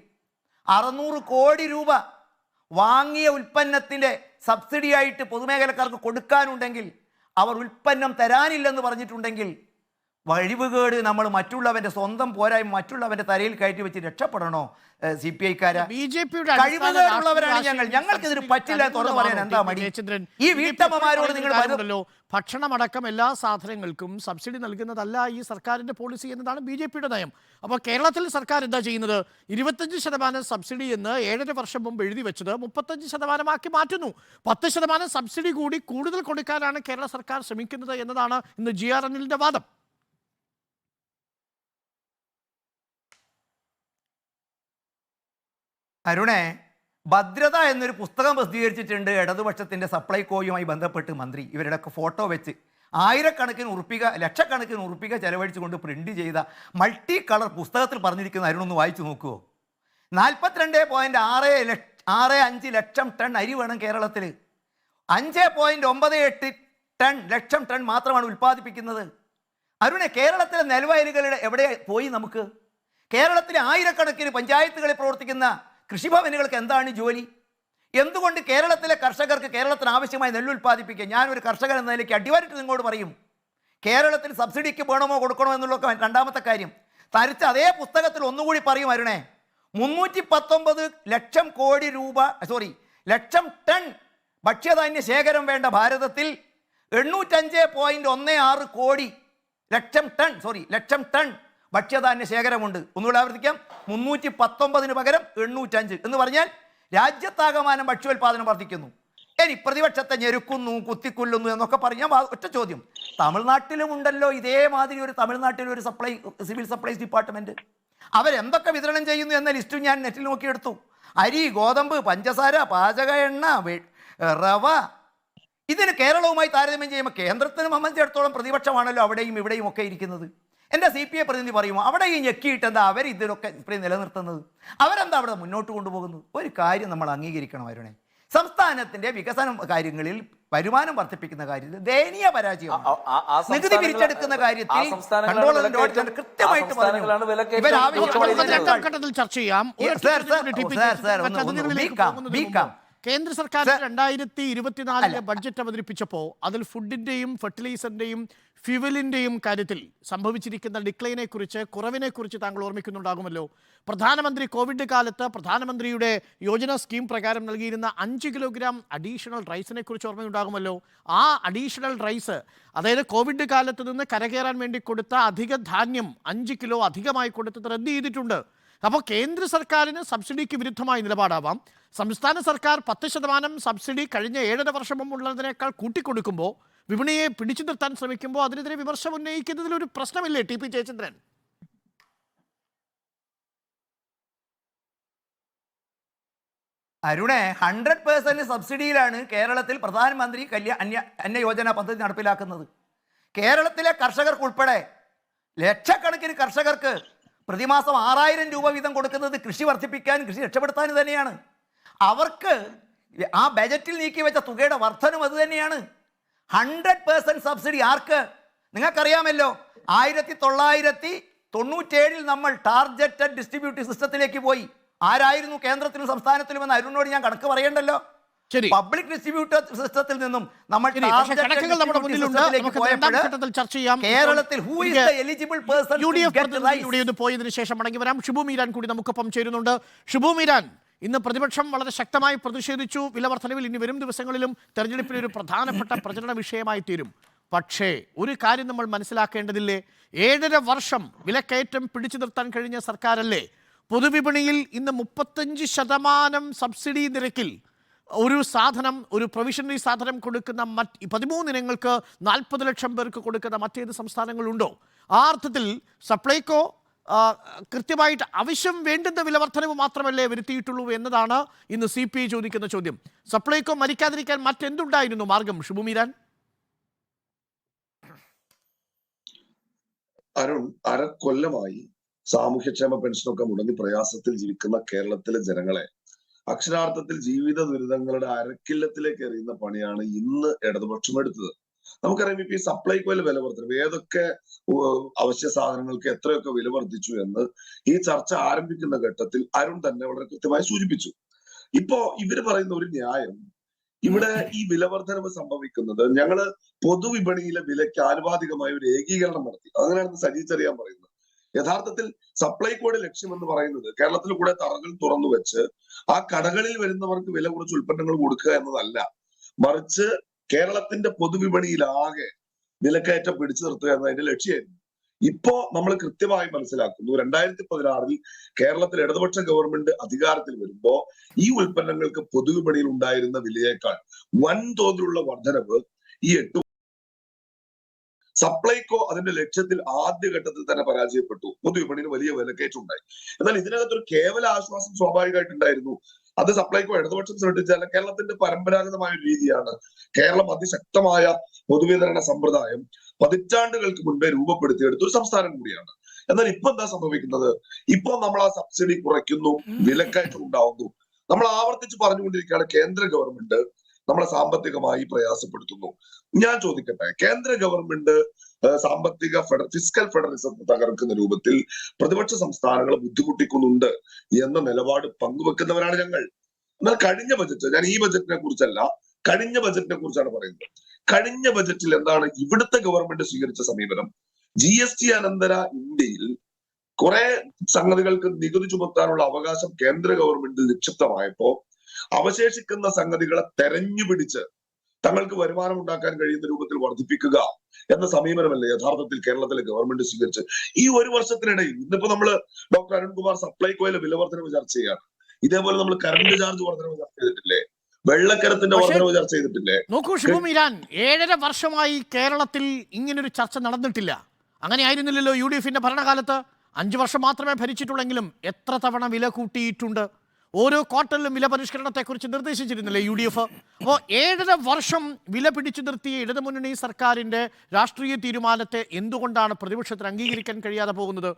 600 കോടി രൂപ വാങ്ങിയ ഉൽപ്പന്നത്തിൻ്റെ സബ്സിഡിയായിട്ട് പൊതുമേഖലക്കാർക്ക് കൊടുക്കാനുണ്ടെങ്കിൽ അവർ ഉൽപ്പന്നം തരാനില്ലെന്ന് പറഞ്ഞിട്ടുണ്ടെങ്കിൽ കഴിവുകേട് നമ്മൾ മറ്റുള്ളവൻ്റെ സ്വന്തം പോരായ്മ മറ്റുള്ളവൻ്റെ തലയിൽ കയറ്റി വെച്ച് രക്ഷപ്പെടണോ? CPIക്കാരാ കഴിവുകേടുള്ളവരാണ് ഞങ്ങൾ, ഞങ്ങൾക്ക് ഇതിന് പറ്റില്ല തുറന്നു പറയാൻ എന്താ മടി? ഈ വീട്ടമ്മമാരോട് നിങ്ങൾ പറഞ്ഞല്ലോ, ഭക്ഷണമടക്കം എല്ലാ സാധനങ്ങൾക്കും സബ്സിഡി നൽകുന്നതല്ല ഈ സർക്കാരിന്റെ പോളിസി എന്നതാണ് BJPയുടെ നയം. അപ്പോൾ കേരളത്തിൽ സർക്കാർ എന്താ ചെയ്യുന്നത്? 25% സബ്സിഡി എന്ന് 7.5 വർഷം മുമ്പ് എഴുതി വെച്ചത് 35% മാറ്റുന്നു. 10% സബ്സിഡി കൂടി കൂടുതൽ കൊടുക്കാനാണ് കേരള സർക്കാർ ശ്രമിക്കുന്നത് എന്നതാണ് ഇന്ന് GRNLന്റെ വാദം. അരുണേ, ഭദ്രത എന്നൊരു പുസ്തകം പ്രസിദ്ധീകരിച്ചിട്ടുണ്ട് ഇടതുപക്ഷത്തിൻ്റെ സപ്ലൈകോയുമായി ബന്ധപ്പെട്ട് മന്ത്രി. ഇവരുടെയൊക്കെ ഫോട്ടോ വെച്ച് ആയിരക്കണക്കിന് ഉറുപ്പിക ലക്ഷക്കണക്കിന് ഉറുപ്പിക ചെലവഴിച്ചുകൊണ്ട് പ്രിന്റ് ചെയ്ത മൾട്ടി കളർ പുസ്തകത്തിൽ പറഞ്ഞിരിക്കുന്ന അരുണൊന്ന് വായിച്ചു നോക്കുമോ? 42.65 ലക്ഷം ടൺ അരി വേണം കേരളത്തിൽ. 5.98 ലക്ഷം ടൺ മാത്രമാണ് ഉൽപ്പാദിപ്പിക്കുന്നത്. അരുണെ, കേരളത്തിലെ നെൽവയലുകളുടെ എവിടെ പോയി? നമുക്ക് കേരളത്തിലെ ആയിരക്കണക്കിന് പഞ്ചായത്തുകളിൽ പ്രവർത്തിക്കുന്ന കൃഷിഭവനുകൾക്ക് എന്താണ് ജോലി? എന്തുകൊണ്ട് കേരളത്തിലെ കർഷകർക്ക് കേരളത്തിന് ആവശ്യമായി നെല്ലുൽപ്പാദിപ്പിക്കുക? ഞാനൊരു കർഷകൻ എന്ന നിലയ്ക്ക് അടിവരട്ട് നിങ്ങളോട് പറയും, കേരളത്തിൽ സബ്സിഡിക്ക് വേണമോ കൊടുക്കണോ എന്നുള്ളതൊക്കെ രണ്ടാമത്തെ കാര്യം. തരിച്ച അതേ പുസ്തകത്തിൽ ഒന്നുകൂടി പറയും അരുണേ, 319 ലക്ഷം കോടി രൂപ ലക്ഷം ടൺ ഭക്ഷ്യധാന്യ ശേഖരം വേണ്ട ഭാരതത്തിൽ 805.16 കോടി ലക്ഷം ടൺ ഭക്ഷ്യധാന്യ ശേഖരമുണ്ട്. ഒന്നുകൂടെ ആവർത്തിക്കാം, 319 പകരം 805 എന്ന് പറഞ്ഞാൽ രാജ്യത്താകമാനം ഭക്ഷ്യോൽപാദനം വർദ്ധിക്കുന്നു. ഇനി പ്രതിപക്ഷത്തെ ഞെരുക്കുന്നു, കുത്തിക്കൊല്ലുന്നു എന്നൊക്കെ പറഞ്ഞാൽ ഒറ്റ ചോദ്യം, തമിഴ്നാട്ടിലും ഉണ്ടല്ലോ ഇതേമാതിരി ഒരു തമിഴ്നാട്ടിലൊരു സിവിൽ സപ്ലൈസ് ഡിപ്പാർട്ട്മെന്റ്. അവരെന്തൊക്കെ വിതരണം ചെയ്യുന്നു എന്ന ലിസ്റ്റ് ഞാൻ നെറ്റിൽ നോക്കിയെടുത്തു. അരി, ഗോതമ്പ്, പഞ്ചസാര, പാചക എണ്ണ, റവ. ഇതിന് കേരളവുമായി താരതമ്യം ചെയ്യുമ്പോൾ കേന്ദ്രത്തിന് സംബന്ധിച്ചിടത്തോളം പ്രതിപക്ഷമാണല്ലോ അവിടെയും ഇവിടെയും ഒക്കെ ഇരിക്കുന്നത്. എൻ്റെ CPI പ്രതിനിധി പറയുമോ അവിടെ ഈ ഞെക്കിയിട്ട് എന്താ അവർ ഇതിലൊക്കെ ഇത്രയും നിലനിർത്തുന്നത്? അവരെന്താ അവിടെ മുന്നോട്ട് കൊണ്ടുപോകുന്നത്? ഒരു കാര്യം നമ്മൾ അംഗീകരിക്കണം അരുണേ, സംസ്ഥാനത്തിന്റെ വികസന കാര്യങ്ങളിൽ വരുമാനം വർദ്ധിപ്പിക്കുന്ന കാര്യത്തിൽ ദയനീയ പരാജയം. നികുതി പിരിച്ചെടുക്കുന്ന കാര്യത്തിൽ കൃത്യമായിട്ട് കേന്ദ്ര സർക്കാർ 2024 ബഡ്ജറ്റ് അവതരിപ്പിച്ചപ്പോൾ അതിൽ ഫുഡിന്റെയും ഫെർട്ടിലൈസറിന്റെയും ഫ്യൂവലിന്റെയും കാര്യത്തിൽ സംഭവിച്ചിരിക്കുന്ന ഡിക്ലൈനെ കുറിച്ച്, കുറവിനെ കുറിച്ച് താങ്കൾ ഓർമ്മിക്കുന്നുണ്ടാകുമല്ലോ. പ്രധാനമന്ത്രി കോവിഡ് കാലത്ത് പ്രധാനമന്ത്രിയുടെ യോജന സ്കീം പ്രകാരം നൽകിയിരുന്ന 5 കിലോഗ്രാം അഡീഷണൽ റൈസിനെ കുറിച്ച് ഓർമ്മയുണ്ടാകുമല്ലോ. ആ അഡീഷണൽ റൈസ്, അതായത് കോവിഡ് കാലത്ത് നിന്ന് കരകയറാൻ വേണ്ടി കൊടുത്ത അധിക ധാന്യം 5 കിലോ അധികമായി കൊടുത്തത് റദ്ദ് ചെയ്തിട്ടുണ്ട്. അപ്പോൾ കേന്ദ്ര സർക്കാരിന് സബ്സിഡിക്ക് വിരുദ്ധമായ നിലപാടാവാം. സംസ്ഥാന സർക്കാർ 10% സബ്സിഡി കഴിഞ്ഞ 7.5 വർഷം മുമ്പുള്ളതിനേക്കാൾ കൂട്ടിക്കൊടുക്കുമ്പോൾ, വിപണിയെ പിടിച്ചു നിർത്താൻ ശ്രമിക്കുമ്പോൾ അതിനെതിരെ വിമർശനം ഉന്നയിക്കുന്നതിൽ ഒരു പ്രശ്നമില്ലേ TP ജയചന്ദ്രൻ? അരുണേ, 100% സബ്സിഡിയിലാണ് കേരളത്തിൽ പ്രധാനമന്ത്രി അന്ന യോജന പദ്ധതി നടപ്പിലാക്കുന്നത്. കേരളത്തിലെ കർഷകർക്കുൾപ്പെടെ ലക്ഷക്കണക്കിന് കർഷകർക്ക് പ്രതിമാസം 6000 രൂപ വീതം കൊടുക്കുന്നത് കൃഷി വർദ്ധിപ്പിക്കാൻ, കൃഷി രക്ഷപ്പെടുത്താൻ തന്നെയാണ്. അവർക്ക് ആ ബജറ്റിൽ നീക്കി വെച്ച തുകയുടെ വർധനം അത് തന്നെയാണ്. 100% സബ്സിഡി ആർക്ക്? നിങ്ങൾക്കറിയാമല്ലോ, 1997 നമ്മൾ ടാർഗറ്റഡ് ഡിസ്ട്രിബ്യൂട്ടീവ് സിസ്റ്റത്തിലേക്ക് പോയി. ആരായിരുന്നു കേന്ദ്രത്തിലും സംസ്ഥാനത്തിലും എന്ന് അരുണിനോട് ഞാൻ കണക്ക് പറയേണ്ടല്ലോ. പബ്ലിക് ഡിസ്ട്രിബ്യൂട്ടർ സിസ്റ്റത്തിൽ നിന്നും നമ്മൾ കേരളത്തിൽ പോയതിനു ശേഷം മടങ്ങി വരാം. ഷിബു മീരാൻ കൂടി നമുക്കൊപ്പം ചേരുന്നുണ്ട്. ഷിബു മീരാൻ, ഇന്ന് പ്രതിപക്ഷം വളരെ ശക്തമായി പ്രതിഷേധിച്ചു. വില വർധനവിൽ ഇനി വരും ദിവസങ്ങളിലും തെരഞ്ഞെടുപ്പിൽ ഒരു പ്രധാനപ്പെട്ട പ്രചരണ വിഷയമായി തീരും. പക്ഷേ ഒരു കാര്യം നമ്മൾ മനസ്സിലാക്കേണ്ടതില്ലേ, 7.5 വർഷം വിലക്കയറ്റം പിടിച്ചു നിർത്താൻ കഴിഞ്ഞ സർക്കാരല്ലേ. പൊതുവിപണിയിൽ ഇന്ന് 35% സബ്സിഡി നിരക്കിൽ ഒരു സാധനം, ഒരു പ്രൊവിഷണറി സാധനം കൊടുക്കുന്ന 13 ഇനങ്ങൾക്ക് 40 ലക്ഷം പേർക്ക് കൊടുക്കുന്ന മറ്റേത് സംസ്ഥാനങ്ങളുണ്ടോ? ആ അർത്ഥത്തിൽ സപ്ലൈകോ കൃത്യമായിട്ട് ആവശ്യം വേണ്ടുന്ന വിലവർദ്ധനവ് മാത്രമല്ലേ വരുത്തിയിട്ടുള്ളൂ എന്നതാണ് ഇന്ന് CPI ചോദിക്കുന്ന ചോദ്യം. സപ്ലൈകോ മരിക്കാതിരിക്കാൻ മറ്റെന്തുണ്ടായിരുന്നു മാർഗം? ഷിബു മീരാൻ. അരുൺ, അരക്കൊല്ലമായി സാമൂഹ്യക്ഷേമ പെൻഷനൊക്കെ മുടങ്ങി പ്രയാസത്തിൽ ജീവിക്കുന്ന കേരളത്തിലെ ജനങ്ങളെ അക്ഷരാർത്ഥത്തിൽ ജീവിത ദുരിതങ്ങളുടെ അരക്കില്ലത്തിലേക്ക് എറിയുന്ന പണിയാണ് ഇന്ന് ഇടതുപക്ഷം എടുത്തത്. നമുക്കറിയാം, ഇപ്പൊ ഈ സപ്ലൈകോയിലെ വില വർധനവ്, ഏതൊക്കെ അവശ്യ സാധനങ്ങൾക്ക് എത്രയൊക്കെ വില വർദ്ധിച്ചു എന്ന് ഈ ചർച്ച ആരംഭിക്കുന്ന ഘട്ടത്തിൽ അരുൺ തന്നെ വളരെ കൃത്യമായി സൂചിപ്പിച്ചു. ഇപ്പോ ഇവര് പറയുന്ന ഒരു ന്യായം, ഇവിടെ ഈ വിലവർദ്ധനവ് സംഭവിക്കുന്നത് ഞങ്ങള് പൊതുവിപണിയിലെ വിലയ്ക്ക് ആനുപാതികമായ ഒരു ഏകീകരണം നടത്തി. അങ്ങനെയാണ് സജി ചെറിയാൻ പറയുന്നത്. യഥാർത്ഥത്തിൽ സപ്ലൈകോയുടെ ലക്ഷ്യം എന്ന് പറയുന്നത് കേരളത്തിൽ കൂടെ തറകൾ തുറന്നു വെച്ച് ആ കടകളിൽ വരുന്നവർക്ക് വില കുറച്ച് ഉൽപ്പന്നങ്ങൾ കൊടുക്കുക എന്നതല്ല, മറിച്ച് കേരളത്തിന്റെ പൊതുവിപണിയിലാകെ വിലക്കയറ്റം പിടിച്ചു നിർത്തുക എന്നതിന്റെ ലക്ഷ്യമായിരുന്നു. ഇപ്പോ നമ്മൾ കൃത്യമായി മനസ്സിലാക്കുന്നു, 2016 കേരളത്തിൽ ഇടതുപക്ഷ ഗവൺമെന്റ് അധികാരത്തിൽ വരുമ്പോ ഈ ഉൽപ്പന്നങ്ങൾക്ക് പൊതുവിപണിയിൽ ഉണ്ടായിരുന്ന വിലയേക്കാൾ വൻതോതിലുള്ള വർധനവ് ഈ 8 സപ്ലൈകോ അതിന്റെ ലക്ഷ്യത്തിൽ ആദ്യഘട്ടത്തിൽ തന്നെ പരാജയപ്പെട്ടു. പൊതുവിപണിയിൽ വലിയ വിലക്കയറ്റം ഉണ്ടായി. എന്നാൽ ഇതിനകത്തൊരു കേവല ആശ്വാസം സ്വാഭാവികമായിട്ടുണ്ടായിരുന്നു. അത് സപ്ലൈകോ ഇടതുപക്ഷം സൃഷ്ടിച്ചാൽ കേരളത്തിന്റെ പരമ്പരാഗതമായ ഒരു രീതിയാണ്. കേരളം അതിശക്തമായ പൊതുവിതരണ സമ്പ്രദായം പതിറ്റാണ്ടുകൾക്ക് മുൻപേ രൂപപ്പെടുത്തിയെടുത്ത ഒരു സംസ്ഥാനം കൂടിയാണ്. എന്നാൽ ഇപ്പൊ എന്താ സംഭവിക്കുന്നത്? ഇപ്പൊ നമ്മൾ ആ സബ്സിഡി കുറയ്ക്കുന്നു, വിലക്കയറ്റം ഉണ്ടാവുന്നു. നമ്മൾ ആവർത്തിച്ച് പറഞ്ഞുകൊണ്ടിരിക്കുകയാണ് കേന്ദ്ര ഗവൺമെന്റ് നമ്മളെ സാമ്പത്തികമായി പ്രയാസപ്പെടുത്തുന്നു. ഞാൻ ചോദിക്കട്ടെ, കേന്ദ്ര ഗവൺമെന്റ് സാമ്പത്തിക ഫിസ്ക്കൽ ഫെഡറലിസം തകർക്കുന്ന രൂപത്തിൽ പ്രതിപക്ഷ സംസ്ഥാനങ്ങളെ ബുദ്ധിമുട്ടിക്കുന്നുണ്ട് എന്ന നിലപാട് പങ്കുവെക്കുന്നവരാണ് ഞങ്ങൾ. എന്നാൽ കഴിഞ്ഞ ബജറ്റ്, ഞാൻ ഈ ബജറ്റിനെ കുറിച്ചല്ല, കഴിഞ്ഞ ബജറ്റിനെ കുറിച്ചാണ് പറയുന്നത്. കഴിഞ്ഞ ബജറ്റിൽ എന്താണ് ഇവിടുത്തെ ഗവൺമെന്റ് സ്വീകരിച്ച സമീപനം? GST അനന്തര ഇന്ത്യയിൽ കുറെ സംഗതികൾക്ക് നികുതി ചുമത്താനുള്ള അവകാശം കേന്ദ്ര ഗവൺമെന്റിൽ നിക്ഷിപ്തമായപ്പോ അവശേഷിക്കുന്ന സംഗതികളെ തെരഞ്ഞുപിടിച്ച് തങ്ങൾക്ക് വരുമാനം ഉണ്ടാക്കാൻ കഴിയുന്ന രൂപത്തിൽ വർദ്ധിപ്പിക്കുക എന്ന സമീപനമല്ലേ യഥാർത്ഥത്തിൽ കേരളത്തിലെ ഗവൺമെന്റ് സ്വീകരിച്ച് ഈ ഒരു വർഷത്തിനിടയിൽ. ഇന്നിപ്പോ നമ്മള് ഡോക്ടർ അരുൺകുമാർ സപ്ലൈകോയിലെ വില വർധനവ് ചർച്ച ചെയ്യാണ്. ഇതേപോലെ നമ്മൾ കറണ്ട് ചാർജ് വർധനവ് ചർച്ച ചെയ്തിട്ടില്ലേ? വെള്ളക്കരത്തിന്റെ വർധനവ് ചർച്ച ചെയ്തിട്ടില്ലേ? നോക്കൂ ഷിബു മീരാൻ, 7.5 വർഷമായി കേരളത്തിൽ ഇങ്ങനൊരു ചർച്ച നടന്നിട്ടില്ല. അങ്ങനെ ആയിരുന്നില്ലല്ലോ UDF-ന്റെ ഭരണകാലത്ത്. 5 വർഷം മാത്രമേ ഭരിച്ചിട്ടുള്ളെങ്കിലും എത്ര തവണ വില കൂട്ടിയിട്ടുണ്ട്. ഓരോ ക്വാർട്ടറിലും വില പരിഷ്കരണത്തെക്കുറിച്ച് നിർദ്ദേശിച്ചിരുന്നില്ലേ UDF? അപ്പോൾ 7.5 വർഷം വില പിടിച്ചു നിർത്തിയ ഇടതുമുന്നണി സർക്കാരിൻ്റെ രാഷ്ട്രീയ തീരുമാനത്തെ എന്തുകൊണ്ടാണ് പ്രതിപക്ഷത്തിന് അംഗീകരിക്കാൻ കഴിയാതെ പോകുന്നത്?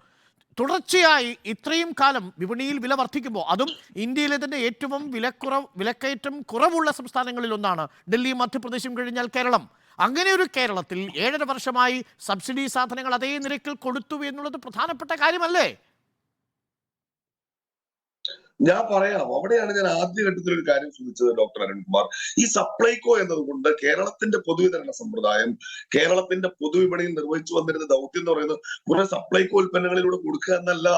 തുടർച്ചയായി ഇത്രയും കാലം വിപണിയിൽ വില വർദ്ധിക്കുമ്പോൾ, അതും ഇന്ത്യയിലെ തന്നെ ഏറ്റവും വിലക്കയറ്റം കുറവുള്ള സംസ്ഥാനങ്ങളിൽ ഒന്നാണ് ഡൽഹിയും മധ്യപ്രദേശും കഴിഞ്ഞാൽ കേരളം. അങ്ങനെ ഒരു കേരളത്തിൽ 7.5 വർഷമായി സബ്സിഡി സാധനങ്ങൾ അതേ നിരക്കിൽ കൊടുത്തു എന്നുള്ളത് പ്രധാനപ്പെട്ട കാര്യമല്ലേ? ഞാൻ പറയാം, അവിടെയാണ് ഞാൻ ആദ്യഘട്ടത്തിൽ ഒരു കാര്യം സൂചിച്ചത് ഡോക്ടർ അരുൺകുമാർ. ഈ സപ്ലൈകോ എന്നതുകൊണ്ട് കേരളത്തിന്റെ പൊതുവിതരണ സമ്പ്രദായം, കേരളത്തിന്റെ പൊതുവിപണിയിൽ നിർവഹിച്ചു വന്നിരുന്ന ദൗത്യം എന്ന് പറയുന്നത് കുറെ സപ്ലൈകോ ഉൽപ്പന്നങ്ങളിലൂടെ കൊടുക്കുക എന്നല്ല.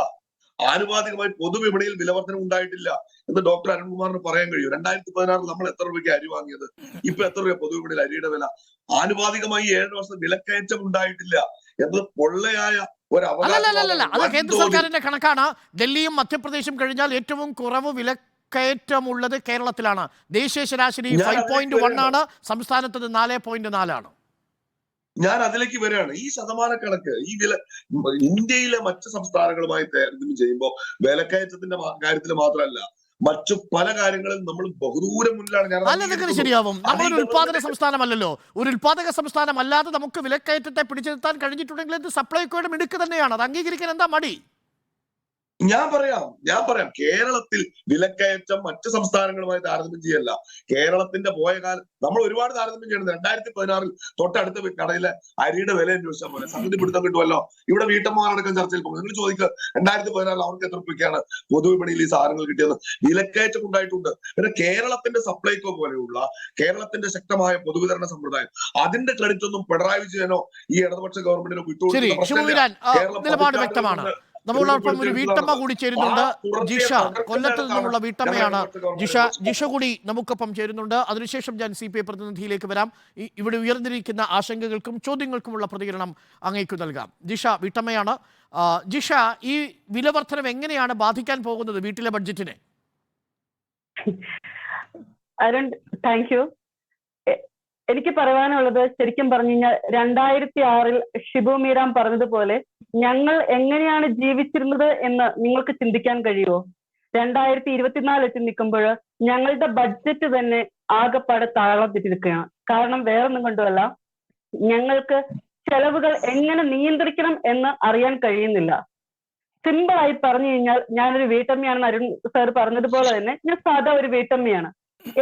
ആനുപാതികമായി പൊതുവിപണിയിൽ വിലവർധന ഉണ്ടായിട്ടില്ല എന്ന് ഡോക്ടർ അരുൺകുമാറിന് പറയാൻ കഴിയും. 2016 നമ്മൾ എത്ര രൂപയ്ക്ക് അരി വാങ്ങിയത്? ഇപ്പൊ എത്ര രൂപ പൊതുവിപണിയിൽ അരിയുടെ വില? ആനുപാതികമായി 7 വർഷം വിലക്കയറ്റം ഉണ്ടായിട്ടില്ല എന്നത് പൊള്ളയായ ഒരു അല്ല, അത് കേന്ദ്ര സർക്കാരിന്റെ കണക്കാണ്. ഡൽഹിയും മധ്യപ്രദേശും കഴിഞ്ഞാൽ ഏറ്റവും കുറവ് വിലക്കയറ്റമുള്ളത് കേരളത്തിലാണ്. ദേശീയ ശരാശരി 5.1 ആണ്, സംസ്ഥാനത്ത് 4.4 ആണ്. ഞാൻ അതിലേക്ക് വരികയാണ്. ഈ ശതമാന കണക്ക്, ഈ വില ഇന്ത്യയിലെ മറ്റ് സംസ്ഥാനങ്ങളുമായി താരതമ്യം ചെയ്യുമ്പോൾ വിലക്കയറ്റത്തിന്റെ കാര്യത്തിൽ മാത്രമല്ല, മറ്റു പല കാര്യങ്ങളും നമ്മൾ ബഹുദൂരം മുന്നിലാണ്. അല്ലെന്നൊക്കെ ശരിയാവും. നമ്മളൊരു ഉത്പാദന സംസ്ഥാനമല്ലല്ലോ. ഒരു ഉത്പാദക സംസ്ഥാനം അല്ലാതെ നമുക്ക് വിലക്കയറ്റത്തെ പിടിച്ചെടുത്താൻ കഴിഞ്ഞിട്ടുണ്ടെങ്കിൽ ഇത് സപ്ലൈകോയുടെ മിടുക്ക് തന്നെയാണ്. അത് അംഗീകരിക്കാൻ എന്താ മടി? ഞാൻ പറയാം, കേരളത്തിൽ വിലക്കയറ്റം മറ്റ് സംസ്ഥാനങ്ങളുമായി താരതമ്യം ചെയ്യല്ല. കേരളത്തിന്റെ പോയ കാലം നമ്മൾ ഒരുപാട് താരതമ്യം ചെയ്യുന്നത്. 2016 തൊട്ടടുത്ത കടയിലെ അരിയുടെ വില അന്വേഷിച്ചാൽ പോലെ സംഗതി പിടുത്തം കിട്ടുമല്ലോ. ഇവിടെ വീട്ടമ്മമാരടക്കം ചർച്ചയിൽ പോകും. നിങ്ങൾ ചോദിക്കുക 2016 അവർക്ക് എത്ര രൂപയ്ക്കാണ് പൊതുവിപണിയിൽ ഈ സാധനങ്ങൾ കിട്ടിയത്? വിലക്കയറ്റം ഉണ്ടായിട്ടുണ്ട്. പിന്നെ കേരളത്തിന്റെ സപ്ലൈകോ പോലെയുള്ള കേരളത്തിന്റെ ശക്തമായ പൊതുവിതരണ സമ്പ്രദായം, അതിന്റെ ക്രെഡിറ്റ് ഒന്നും പിണറായി വിജയനോ ഈ ഇടതുപക്ഷ ഗവൺമെന്റിനോ നിലപാട് വ്യക്തമാണ്. നമ്മളോടൊപ്പം ഒരു വീട്ടമ്മ കൂടി ചേരുന്നുണ്ട്. ജിഷ, കൊല്ലത്ത് നിന്നുമുള്ള വീട്ടമ്മയാണ് ജിഷ കൂടി നമുക്കൊപ്പം ചേരുന്നുണ്ട്. അതിനുശേഷം ഞാൻ CPI പ്രതിനിധിയിലേക്ക് വരാം. ഇവിടെ ഉയർന്നിരിക്കുന്ന ആശങ്കകൾക്കും ചോദ്യങ്ങൾക്കുമുള്ള പ്രതികരണം അങ്ങേക്ക് നൽകാം. ജിഷ വീട്ടമ്മയാണ്. ജിഷ, ഈ വിലവർദ്ധനം എങ്ങനെയാണ് ബാധിക്കാൻ പോകുന്നത് വീട്ടിലെ ബഡ്ജറ്റിനെ? Arun, thank you. എനിക്ക് പറയാനുള്ളത്, ശരിക്കും പറഞ്ഞു കഴിഞ്ഞാൽ 2006 ഷിബു മീരാൻ പറഞ്ഞതുപോലെ ഞങ്ങൾ എങ്ങനെയാണ് ജീവിച്ചിരുന്നത് എന്ന് നിങ്ങൾക്ക് ചിന്തിക്കാൻ കഴിയുമോ? 2024 എത്തി നിൽക്കുമ്പോൾ ഞങ്ങളുടെ ബഡ്ജറ്റ് തന്നെ ആകെപ്പാടെ താളം തെറ്റിരിക്കുകയാണ്. കാരണം വേറൊന്നും കൊണ്ടുമല്ല, ഞങ്ങൾക്ക് ചെലവുകൾ എങ്ങനെ നിയന്ത്രിക്കണം എന്ന് അറിയാൻ കഴിയുന്നില്ല. സിമ്പിൾ ആയി പറഞ്ഞു കഴിഞ്ഞാൽ, ഞാനൊരു വീട്ടമ്മയാണെന്ന് അരുൺ സാർ പറഞ്ഞതുപോലെ തന്നെ ഞാൻ സാധാ ഒരു വീട്ടമ്മയാണ്.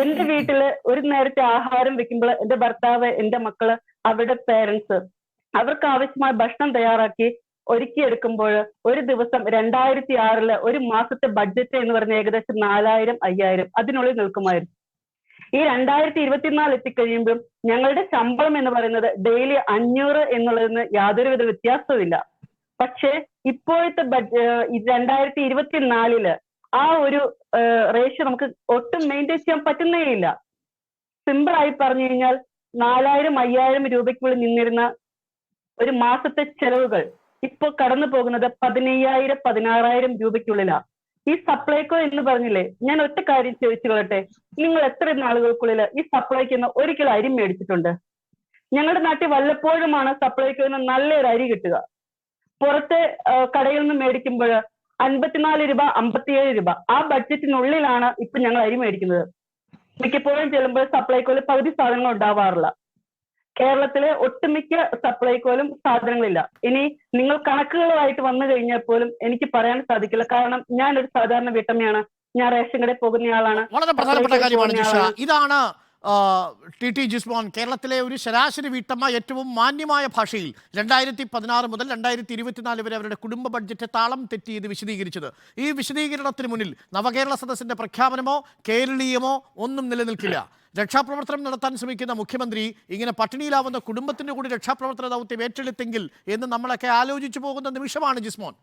എന്റെ വീട്ടില് ഒരു നേരത്തെ ആഹാരം വെക്കുമ്പോൾ എന്റെ ഭർത്താവ്, എന്റെ മക്കള്, അവരുടെ പേരൻസ് അവർക്ക് ആവശ്യമായ ഭക്ഷണം തയ്യാറാക്കി ഒരുക്കിയെടുക്കുമ്പോൾ ഒരു ദിവസം 2006 ഒരു മാസത്തെ ബഡ്ജറ്റ് എന്ന് പറഞ്ഞ ഏകദേശം 4000-5000 അതിനുള്ളിൽ നിൽക്കുമായിരുന്നു. ഈ 2024 എത്തിക്കഴിയുമ്പോഴും ഞങ്ങളുടെ ശമ്പളം എന്ന് പറയുന്നത് ഡെയിലി 500 എന്നുള്ളതിന് യാതൊരുവിധ വ്യത്യാസവും ഇല്ല. പക്ഷേ ഇപ്പോഴത്തെ 2024 ആ ഒരു റേഷ്യോ നമുക്ക് ഒട്ടും മെയിൻറ്റെയിൻ ചെയ്യാൻ പറ്റുന്നേ ഇല്ല. സിമ്പിൾ ആയി പറഞ്ഞു കഴിഞ്ഞാൽ 4000-5000 രൂപയ്ക്കുള്ളിൽ നിന്നിരുന്ന ഒരു മാസത്തെ ചെലവുകൾ ഇപ്പോൾ കടന്നു പോകുന്നത് 15000-16000 രൂപയ്ക്കുള്ളിലാണ്. ഈ സപ്ലൈകോ എന്ന് പറഞ്ഞില്ലേ, ഞാൻ ഒറ്റ കാര്യം ചോദിച്ചു കൊള്ളട്ടെ, നിങ്ങൾ എത്ര നാളുകൾക്കുള്ളിൽ ഈ സപ്ലൈക്കോന്ന് 1 കിലോ അരി മേടിച്ചിട്ടുണ്ട്? ഞങ്ങളുടെ നാട്ടിൽ വല്ലപ്പോഴുമാണ് സപ്ലൈക്കോന്ന് നല്ലൊരു അരി കിട്ടുക. പുറത്തെ കടയിൽ നിന്ന് മേടിക്കുമ്പോൾ 54 രൂപ, 57 രൂപ ആ ബഡ്ജറ്റിനുള്ളിലാണ് ഇപ്പൊ ഞങ്ങൾ അരി മേടിക്കുന്നത്. മിക്കപ്പോഴും ചെല്ലുമ്പോൾ സപ്ലൈകോയിൽ പകുതി സാധനങ്ങൾ ഉണ്ടാവാറില്ല. കേരളത്തിലെ ഒട്ടുമിക്ക സപ്ലൈകോയിലും സാധനങ്ങളില്ല. ഇനി നിങ്ങൾ കണക്കുകളുമായിട്ട് വന്നു കഴിഞ്ഞാൽ പോലും എനിക്ക് പറയാൻ സാധിക്കില്ല. കാരണം ഞാനൊരു സാധാരണ വീട്ടമ്മയാണ്. ഞാൻ റേഷൻ കടയിൽ പോകുന്നയാളാണ്. വളരെ പ്രധാനപ്പെട്ട കാര്യമാണ് ജിഷ. ഇതാണ് TT ജിസ്മോൻ, കേരളത്തിലെ ഒരു ശരാശരി വീട്ടമ്മ ഏറ്റവും മാന്യമായ ഭാഷയിൽ 2016 മുതൽ 2024 വരെ അവരുടെ കുടുംബ ബഡ്ജറ്റ് താളം തെറ്റി ഇത് വിശദീകരിച്ചത്. ഈ വിശദീകരണത്തിന് മുന്നിൽ നവകേരള സദസ്സിന്റെ പ്രഖ്യാപനമോ കേരളീയമോ ഒന്നും നിലനിൽക്കില്ല. രക്ഷാപ്രവർത്തനം നടത്താൻ ശ്രമിക്കുന്ന മുഖ്യമന്ത്രി ഇങ്ങനെ പട്ടിണിയിലാവുന്ന കുടുംബത്തിന്റെ കൂടി രക്ഷാപ്രവർത്തന ദൗത്യം ഏറ്റെടുത്തെങ്കിൽ എന്ന് നമ്മളൊക്കെ ആലോചിച്ചു പോകുന്ന നിമിഷമാണ് ജിസ്മോൻ.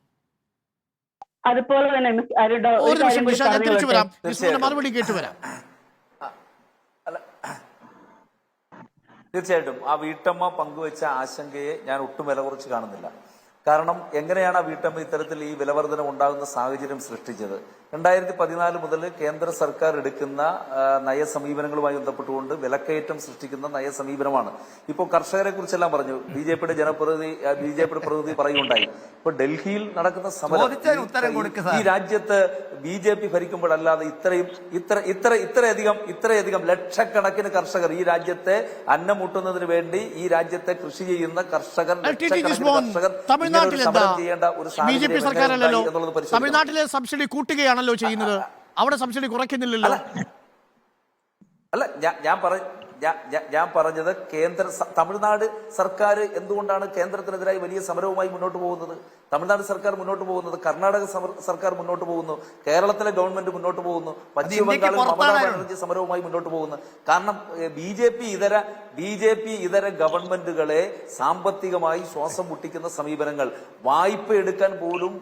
അതുപോലെ തന്നെ മിസ് അരുൺ ഒരു നിമിഷം നിഷ, ഞാൻ തിരിച്ചു വരാം. തീർച്ചയായും. ജിസ്മോന്റെ മറുപടി കേട്ടുവരാം. തീർച്ചയായിട്ടും ആ വീട്ടമ്മ പങ്കുവെച്ച ആശങ്കയെ ഞാൻ ഒട്ടും വില കുറച്ച് കാണുന്നില്ല. കാരണം എങ്ങനെയാണ് ആ വീട്ടമ്മ ഇത്തരത്തിൽ ഈ വിലവർധനം ഉണ്ടാകുന്ന സാഹചര്യം സൃഷ്ടിച്ചത്? 2014 മുതൽ കേന്ദ്ര സർക്കാർ എടുക്കുന്ന നയസമീപനങ്ങളുമായി ബന്ധപ്പെട്ടുകൊണ്ട് വിലക്കയറ്റം സൃഷ്ടിക്കുന്ന നയസമീപനമാണ്. ഇപ്പോൾ കർഷകരെ കുറിച്ചെല്ലാം പറഞ്ഞു. ബിജെപിയുടെ പ്രതിനിധി പറയുകയുണ്ടായി. ഇപ്പൊ ഡൽഹിയിൽ നടക്കുന്ന സമരം ഈ രാജ്യത്ത് ബിജെപി ഭരിക്കുമ്പോഴല്ലാതെ ഇത്രയധികം ലക്ഷക്കണക്കിന് കർഷകർ ഈ രാജ്യത്തെ അന്നം മുട്ടുന്നതിന് വേണ്ടി ഈ രാജ്യത്തെ കൃഷി ചെയ്യുന്ന കർഷകർ തമിഴ്നാട്ടിൽ ചെയ്യേണ്ട ഒരു ബിജെപി സർക്കാരല്ലോ തമിഴ്നാട്ടിലെ സബ്സിഡി കൂട്ടുകയാണല്ലോ ചെയ്യുന്നത്. അവിടെ സബ്സിഡി കുറയ്ക്കുന്നില്ലല്ലോ. അല്ല ഞാൻ പറഞ്ഞത് തമിഴ്നാട് സർക്കാർ എന്തുകൊണ്ടാണ് കേന്ദ്രത്തിനെതിരായി വലിയ സമരവുമായി മുന്നോട്ട് പോകുന്നത്? തമിഴ്നാട് സർക്കാർ മുന്നോട്ട് പോകുന്നത്, കർണാടക സർക്കാർ മുന്നോട്ട് പോകുന്നു, കേരളത്തിലെ ഗവൺമെന്റ് മുന്നോട്ട് പോകുന്നു, പശ്ചിമ ബംഗാളിൽ മമതാ ബാനർജി സമരവുമായി മുന്നോട്ട് പോകുന്നു. കാരണം ബി ജെ പി ഇതര ഗവൺമെന്റുകളെ സാമ്പത്തികമായി ശ്വാസം മുട്ടിക്കുന്ന സമീപനങ്ങൾ, വായ്പ എടുക്കാൻ പോലും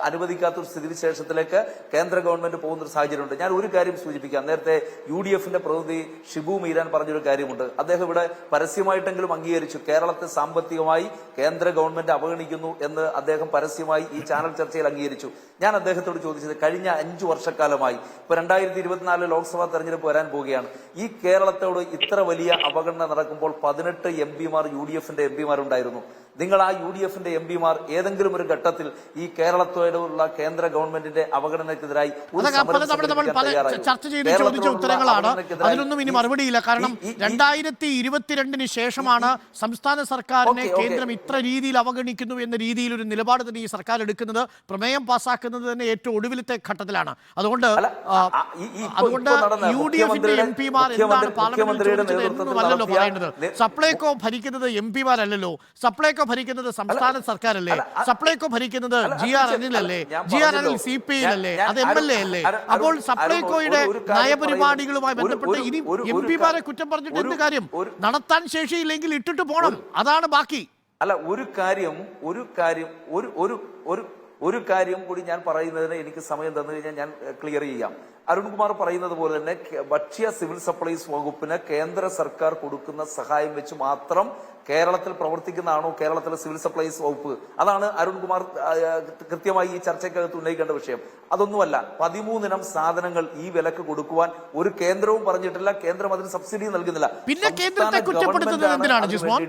അനുവദിക്കാത്ത ഒരു സ്ഥിതിവിശേഷത്തിലേക്ക് കേന്ദ്ര ഗവൺമെന്റ് പോകുന്ന ഒരു സാഹചര്യമുണ്ട്. ഞാൻ ഒരു കാര്യം സൂചിപ്പിക്കാം. നേരത്തെ UDF പ്രതിനിധി ഷിബു മീരാൻ പറഞ്ഞൊരു കാര്യമുണ്ട്. അദ്ദേഹം ഇവിടെ പരസ്യമായിട്ടെങ്കിലും അംഗീകരിച്ചു കേരളത്തെ സാമ്പത്തികമായി കേന്ദ്ര ഗവൺമെന്റ് അവഗണിക്കുന്നു എന്ന് അദ്ദേഹം പരസ്യമായി ഈ ചാനൽ ചർച്ചയിൽ അംഗീകരിച്ചു. ഞാൻ അദ്ദേഹത്തോട് ചോദിച്ചത്, കഴിഞ്ഞ 5 വർഷക്കാലമായി ഇപ്പൊ 2024 ലോക്സഭാ തെരഞ്ഞെടുപ്പ് വരാൻ പോവുകയാണ്, ഈ കേരളത്തോട് ഇത്ര വലിയ അവഗണന നടക്കുമ്പോൾ 18 MPമാർ UDF MPമാരുണ്ടായിരുന്നു. നിങ്ങൾ ആ UDF MPമാർ ഏതെങ്കിലും ഒരു ഘട്ടത്തിൽ ഈ കേരളത്തോടുള്ള കേന്ദ്ര ഗവൺമെന്റിന്റെ അവഗണനക്കെതിരായി ചർച്ച ചെയ്ത് ചോദിച്ച ഉത്തരങ്ങളാണ്. അതിനൊന്നും ഇനി മറുപടിയില്ല. കാരണം 2022 ശേഷമാണ് സംസ്ഥാന സർക്കാരിനെ കേന്ദ്രം ഇത്ര രീതിയിൽ അവഗണിക്കുന്നു എന്ന രീതിയിൽ ഒരു നിലപാട് തന്നെ ഈ സർക്കാർ എടുക്കുന്നത്. പ്രമേയം പാസ്സാക്കുന്നത് തന്നെ ഏറ്റവും ഒടുവിലത്തെ ഘട്ടത്തിലാണ്. അതുകൊണ്ട് UDF MPമാർ എന്താണ് പാർലമെന്റിൽ ചോദിച്ചത് എന്നൊന്നുമല്ലല്ലോ പറയേണ്ടത്. സപ്ലൈകോ ഭരിക്കുന്നത് MPമാരല്ലല്ലോ. സപ്ലൈകോ ഭരിക്കുന്നത് സംസ്ഥാന സർക്കാരല്ലേ. സപ്ലൈകോ ഭരിക്കുന്നത് GR അനിലല്ലേ. GR അനിൽ CPI അല്ലേ, അത് MLA അല്ലേ. അപ്പോൾ സപ്ലൈകോയുടെ നയപരിപാടികളുമായി ബന്ധപ്പെട്ട് ഇനി MPമാരെ കുറ്റം പറഞ്ഞിട്ട് എന്ത് കാര്യം? നടത്താൻ ശേഷിയില്ലെങ്കിൽ ഇട്ടിട്ട് പോണം, അതാണ് ബാക്കി. അല്ല, ഒരു കാര്യം കൂടി ഞാൻ പറയുന്നതിന് എനിക്ക് സമയം തന്നു കഴിഞ്ഞാൽ ഞാൻ ക്ലിയർ ചെയ്യാം. അരുൺകുമാർ പറയുന്നത് പോലെ തന്നെ ഭക്ഷ്യ സിവിൽ സപ്ലൈസ് വകുപ്പിന് കേന്ദ്ര സർക്കാർ കൊടുക്കുന്ന സഹായം വെച്ച് മാത്രം കേരളത്തിൽ പ്രവർത്തിക്കുന്നതാണോ കേരളത്തിലെ സിവിൽ സപ്ലൈസ് വകുപ്പ്? അതാണ് അരുൺകുമാർ കൃത്യമായി ഈ ചർച്ചയ്ക്കകത്ത് ഉന്നയിക്കേണ്ട വിഷയം. അതൊന്നുമല്ല. 13 ഇനം സാധനങ്ങൾ ഈ വിലക്ക് കൊടുക്കുവാൻ ഒരു കേന്ദ്രവും പറഞ്ഞിട്ടില്ല. കേന്ദ്രം അതിന് സബ്സിഡി നൽകുന്നില്ല. പിന്നെ കേന്ദ്രത്തെ കുറ്റപ്പെടുത്തുന്നത് എന്തിനാണ് ജിസ്മോൻ?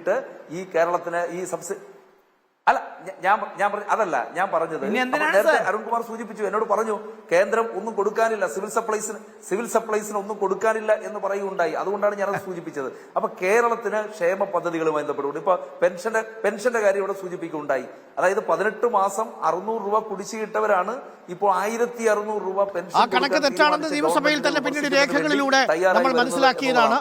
ഈ കേരളത്തിന് ഈ സബ്സിഡി അല്ല, ഞാൻ പറഞ്ഞത് നേരത്തെ അരുൺകുമാർ സൂചിപ്പിച്ചു, എന്നോട് പറഞ്ഞു കേന്ദ്രം ഒന്നും കൊടുക്കാനില്ല, സിവിൽ സപ്ലൈസിന് ഒന്നും കൊടുക്കാനില്ല എന്ന് പറയുകയുണ്ടായി. അതുകൊണ്ടാണ് ഞാനത് സൂചിപ്പിച്ചത്. അപ്പൊ കേരളത്തിന് ക്ഷേമ പദ്ധതികളുമായി ബന്ധപ്പെട്ടുകൊണ്ട് ഇപ്പൊ പെൻഷന്റെ കാര്യം ഇവിടെ സൂചിപ്പിക്കുകയുണ്ടായി. അതായത് 18 മാസം 600 രൂപ കുടിശ്ശികിട്ടവരാണ് ഇപ്പോൾ 1600 രൂപ പെൻഷൻ. ആ കണക്ക് തെറ്റാണെന്ന് നിയമസഭയിൽ തന്നെ പിന്നീട് രേഖകളിലൂടെ നമ്മൾ മനസ്സിലാക്കിയതാണ്.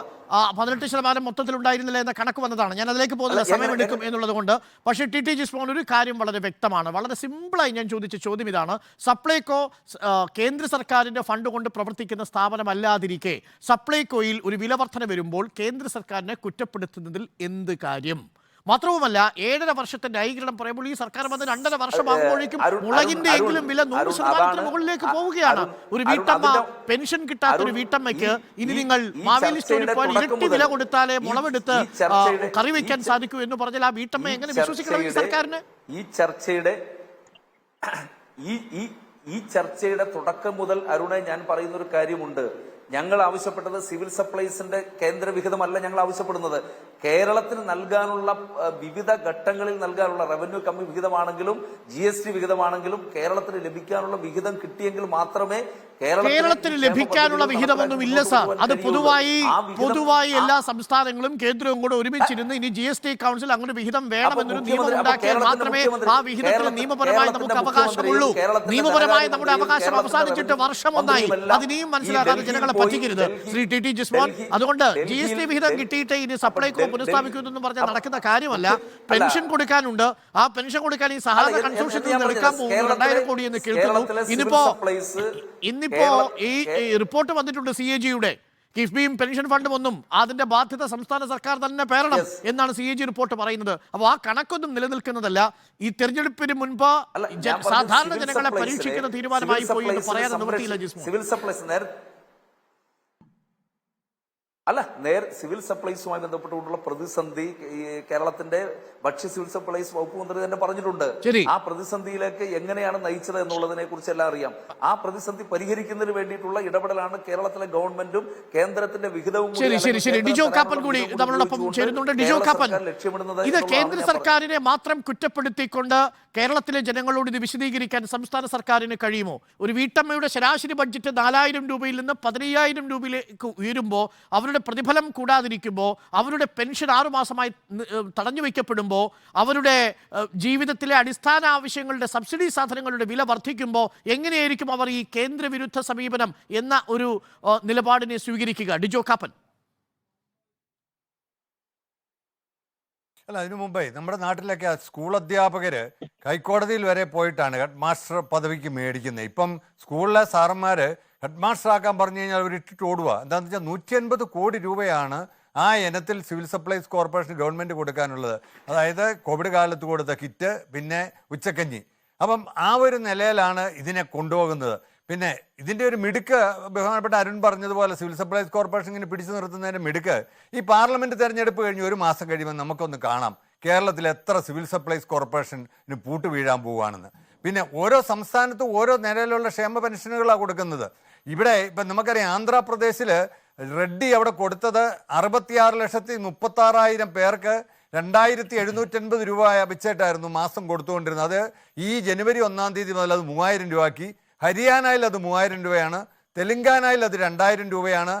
18% മൊത്തത്തിലുണ്ടായിരുന്നില്ല എന്ന കണക്ക് വന്നതാണ്. ഞാൻ അതിലേക്ക് പോകുന്നില്ല, സമയമെടുക്കും എന്നുള്ളത് കൊണ്ട്. പക്ഷേ ടി ജിസ്മോൻ ഒരു കാര്യം വളരെ വ്യക്തമാണ്. വളരെ സിമ്പിളായി ഞാൻ ചോദിച്ച ചോദ്യം ഇതാണ്. സപ്ലൈകോ കേന്ദ്ര സർക്കാരിന്റെ ഫണ്ട് കൊണ്ട് പ്രവർത്തിക്കുന്ന സ്ഥാപനമല്ലാതിരിക്കെ സപ്ലൈകോയിൽ ഒരു വിലവർധന വരുമ്പോൾ കേന്ദ്ര സർക്കാരിനെ കുറ്റപ്പെടുത്തുന്നതിൽ എന്ത് കാര്യം? മാത്രവുമല്ല, 7.5 വർഷത്തെ ന്യായീകരണം പറയുമ്പോൾ ഈ സർക്കാർ വന്ന് 2.5 വർഷമാകുമ്പോഴേക്കും മുളകിന്റെ എങ്കിലും വില 100% മുകളിലേക്ക് പോവുകയാണ്. ഒരു വീട്ടമ്മ, പെൻഷൻ കിട്ടാത്ത ഒരു വീട്ടമ്മയ്ക്ക് ഇനി നിങ്ങൾ മാവേലി സ്റ്റോറിൽ പോയാൽ ഇരട്ടി വില കൊടുത്താലേ മുളവെടുത്ത് കറി വെക്കാൻ സാധിക്കൂ എന്ന് പറഞ്ഞാൽ ആ വീട്ടമ്മ എങ്ങനെ വിശ്വസിക്കണം ഈ സർക്കാരിന്? ഈ ചർച്ചയുടെ തുടക്കം മുതൽ അരുണെ ഞാൻ പറയുന്ന ഒരു കാര്യമുണ്ട്. ഞങ്ങൾ ആവശ്യപ്പെട്ടത് സിവിൽ സപ്ലൈസിന്റെ കേന്ദ്രവിഹിതമല്ല ഞങ്ങൾ ആവശ്യപ്പെടുന്നത്. കേരളത്തിന് നൽകാനുള്ള വിവിധ ഘട്ടങ്ങളിൽ നൽകാനുള്ള റവന്യൂ കമ്മി വിഹിതമാണെങ്കിലും GST വിഹിതമാണെങ്കിലും കേരളത്തിന് ലഭിക്കാനുള്ള വിഹിതം കിട്ടിയെങ്കിൽ മാത്രമേ കേരളത്തിന് ലഭിക്കാനുള്ള വിഹിതമൊന്നും ഇല്ല സാർ. അത് പൊതുവായി എല്ലാ സംസ്ഥാനങ്ങളും കേന്ദ്രവും കൂടെ ഒരുമിച്ചിരുന്ന് ഇനി GST കൗൺസിൽ അങ്ങനെ വിഹിതം വേണമെന്നൊരു നിയമം ഉണ്ടാക്കിയാൽ മാത്രമേ ആ വിഹിതത്തിൽ നിയമപരമായി നമുക്ക് അവകാശമുള്ളൂ. നിയമപരമായി നമ്മുടെ അവകാശം അവസാനിച്ചിട്ട് വർഷം ഒന്നായി. അതിനെയും മനസ്സിലാക്കാതെ ജനങ്ങളെ പറ്റിക്കരുത് ശ്രീ ടി ജിസ്മോൻ. അതുകൊണ്ട് GST വിഹിതം കിട്ടിയിട്ട് ഇനി സപ്ലൈകോ പുനഃസ്ഥാപിക്കുമെന്നും പറഞ്ഞാൽ നടക്കുന്ന കാര്യമല്ല. പെൻഷൻ കൊടുക്കാനുണ്ട്. ആ പെൻഷൻ കൊടുക്കാൻ ഈ സഹായ കൺസോർഷ്യത്തിൽ നിന്ന് എടുക്കാൻ പോകുന്നു 2000 കോടി എന്ന് കേൾക്കുന്നു. ഇന്നിപ്പോ ഈ റിപ്പോർട്ട് വന്നിട്ടുണ്ട് CAG-യുടെ. കിഫ്ബിയും പെൻഷൻ ഫണ്ടും ഒന്നും അതിന്റെ ബാധ്യത സംസ്ഥാന സർക്കാർ തന്നെ പേരണം എന്നാണ് CAG റിപ്പോർട്ട് പറയുന്നത്. അപ്പോൾ ആ കണക്കൊന്നും നിലനിൽക്കുന്നതല്ല. ഈ തെരഞ്ഞെടുപ്പിന് മുൻപ് സാധാരണ ജനങ്ങളെ പരീക്ഷിക്കുന്ന തീരുമാനമായി പോയി എന്ന് പറയാൻ നിവൃത്തിയില്ല. സിവിൽ സപ്ലൈസ് സിവിൽ സപ്ലൈസുമായി ബന്ധപ്പെട്ടുകൊണ്ടുള്ള പ്രതിസന്ധി കേരളത്തിന്റെ ഭക്ഷ്യ സിവിൽ സപ്ലൈസ് വകുപ്പ് മന്ത്രി തന്നെ പറഞ്ഞിട്ടുണ്ട്. ആ പ്രതിസന്ധിയിലേക്ക് എങ്ങനെയാണ് നയിച്ചത് എന്നുള്ളതിനെ കുറിച്ച് എല്ലാം അറിയാം. ആ പ്രതിസന്ധി പരിഹരിക്കുന്നതിന് വേണ്ടിയിട്ടുള്ള ഇടപെടലാണ് കേരളത്തിലെ ഗവൺമെന്റും കേന്ദ്രത്തിന്റെ വിഹിതവും ഡിജോ കാപ്പൻ കൂടി നമ്മളോടൊപ്പം ചേരുന്നുണ്ട്. ഡിജോ കാപ്പൻ, ഇത് കേന്ദ്ര സർക്കാരിനെ മാത്രം കുറ്റപ്പെടുത്തിക്കൊണ്ട് കേരളത്തിലെ ജനങ്ങളോട് ഇത് വിശദീകരിക്കാൻ സംസ്ഥാന സർക്കാരിന് കഴിയുമോ? ഒരു വീട്ടമ്മയുടെ ശരാശരി ബഡ്ജറ്റ് 4000 രൂപയിൽ നിന്ന് 15000 രൂപയിലേക്ക് ഉയരുമ്പോൾ, അവരുടെ പ്രതിഫലം കൂടാതിരിക്കുമ്പോൾ, അവരുടെ പെൻഷൻ 6 മാസമായി തടഞ്ഞു വയ്ക്കപ്പെടുമ്പോൾ, അവരുടെ ജീവിതത്തിലെ അടിസ്ഥാന ആവശ്യങ്ങളുടെ സബ്സിഡി സാധനങ്ങളുടെ വില വർദ്ധിക്കുമ്പോൾ എങ്ങനെയായിരിക്കും അവർ ഈ കേന്ദ്രവിരുദ്ധ സമീപനം എന്ന ഒരു നിലപാടിനെ സ്വീകരിക്കുക? ഡിജോ കാപ്പൻ. അല്ല, അതിനു മുമ്പേ നമ്മുടെ നാട്ടിലൊക്കെ സ്കൂൾ അധ്യാപകര് ഹൈക്കോടതിയിൽ വരെ പോയിട്ടാണ് ഹെഡ് മാസ്റ്റർ പദവിക്ക് മേടിക്കുന്നത്. ഇപ്പം സ്കൂളിലെ സാറന്മാര് ഹെഡ് മാസ്റ്റർ ആക്കാൻ പറഞ്ഞു കഴിഞ്ഞാൽ അവർ ഇട്ടിട്ട് ഓടുക. എന്താണെന്ന് വെച്ചാൽ 150 കോടി രൂപയാണ് ആ ഇനത്തിൽ സിവിൽ സപ്ലൈസ് കോർപ്പറേഷൻ ഗവൺമെൻറ് കൊടുക്കാനുള്ളത്. അതായത് കോവിഡ് കാലത്ത് കൊടുത്ത കിറ്റ്, പിന്നെ ഉച്ചക്കഞ്ഞി. അപ്പം ആ ഒരു നിലയിലാണ് ഇതിനെ കൊണ്ടുപോകുന്നത്. പിന്നെ ഇതിൻ്റെ ഒരു മിടുക്ക് ബഹുമാനപ്പെട്ട അരുൺ പറഞ്ഞതുപോലെ സിവിൽ സപ്ലൈസ് കോർപ്പറേഷൻ ഇങ്ങനെ പിടിച്ചു നിർത്തുന്നതിൻ്റെ മിടുക്ക് ഈ പാർലമെൻറ്റ് തെരഞ്ഞെടുപ്പ് കഴിഞ്ഞ് 1 മാസം കഴിയുമ്പോൾ നമുക്കൊന്ന് കാണാം കേരളത്തിൽ എത്ര സിവിൽ സപ്ലൈസ് കോർപ്പറേഷന് പൂട്ട് വീഴാൻ പോവുകയാണെന്ന്. പിന്നെ ഓരോ സംസ്ഥാനത്തും ഓരോ നിലയിലുള്ള ക്ഷേമ പെൻഷനുകളാണ് കൊടുക്കുന്നത്. ഇവിടെ ഇപ്പം നമുക്കറിയാം ആന്ധ്രാപ്രദേശിൽ റെഡ്ഡി അവിടെ കൊടുത്തത് 66,36,000 പേർക്ക് 2750 രൂപ വെച്ചിട്ടായിരുന്നു മാസം കൊടുത്തുകൊണ്ടിരുന്നത്. അത് ഈ ജനുവരി 1-ാം തീയതി മുതൽ അത് 3000 രൂപയാക്കി. ഹരിയാനയിൽ അത് 3000 രൂപയാണ്, തെലങ്കാനയിൽ അത് 2000 രൂപയാണ്,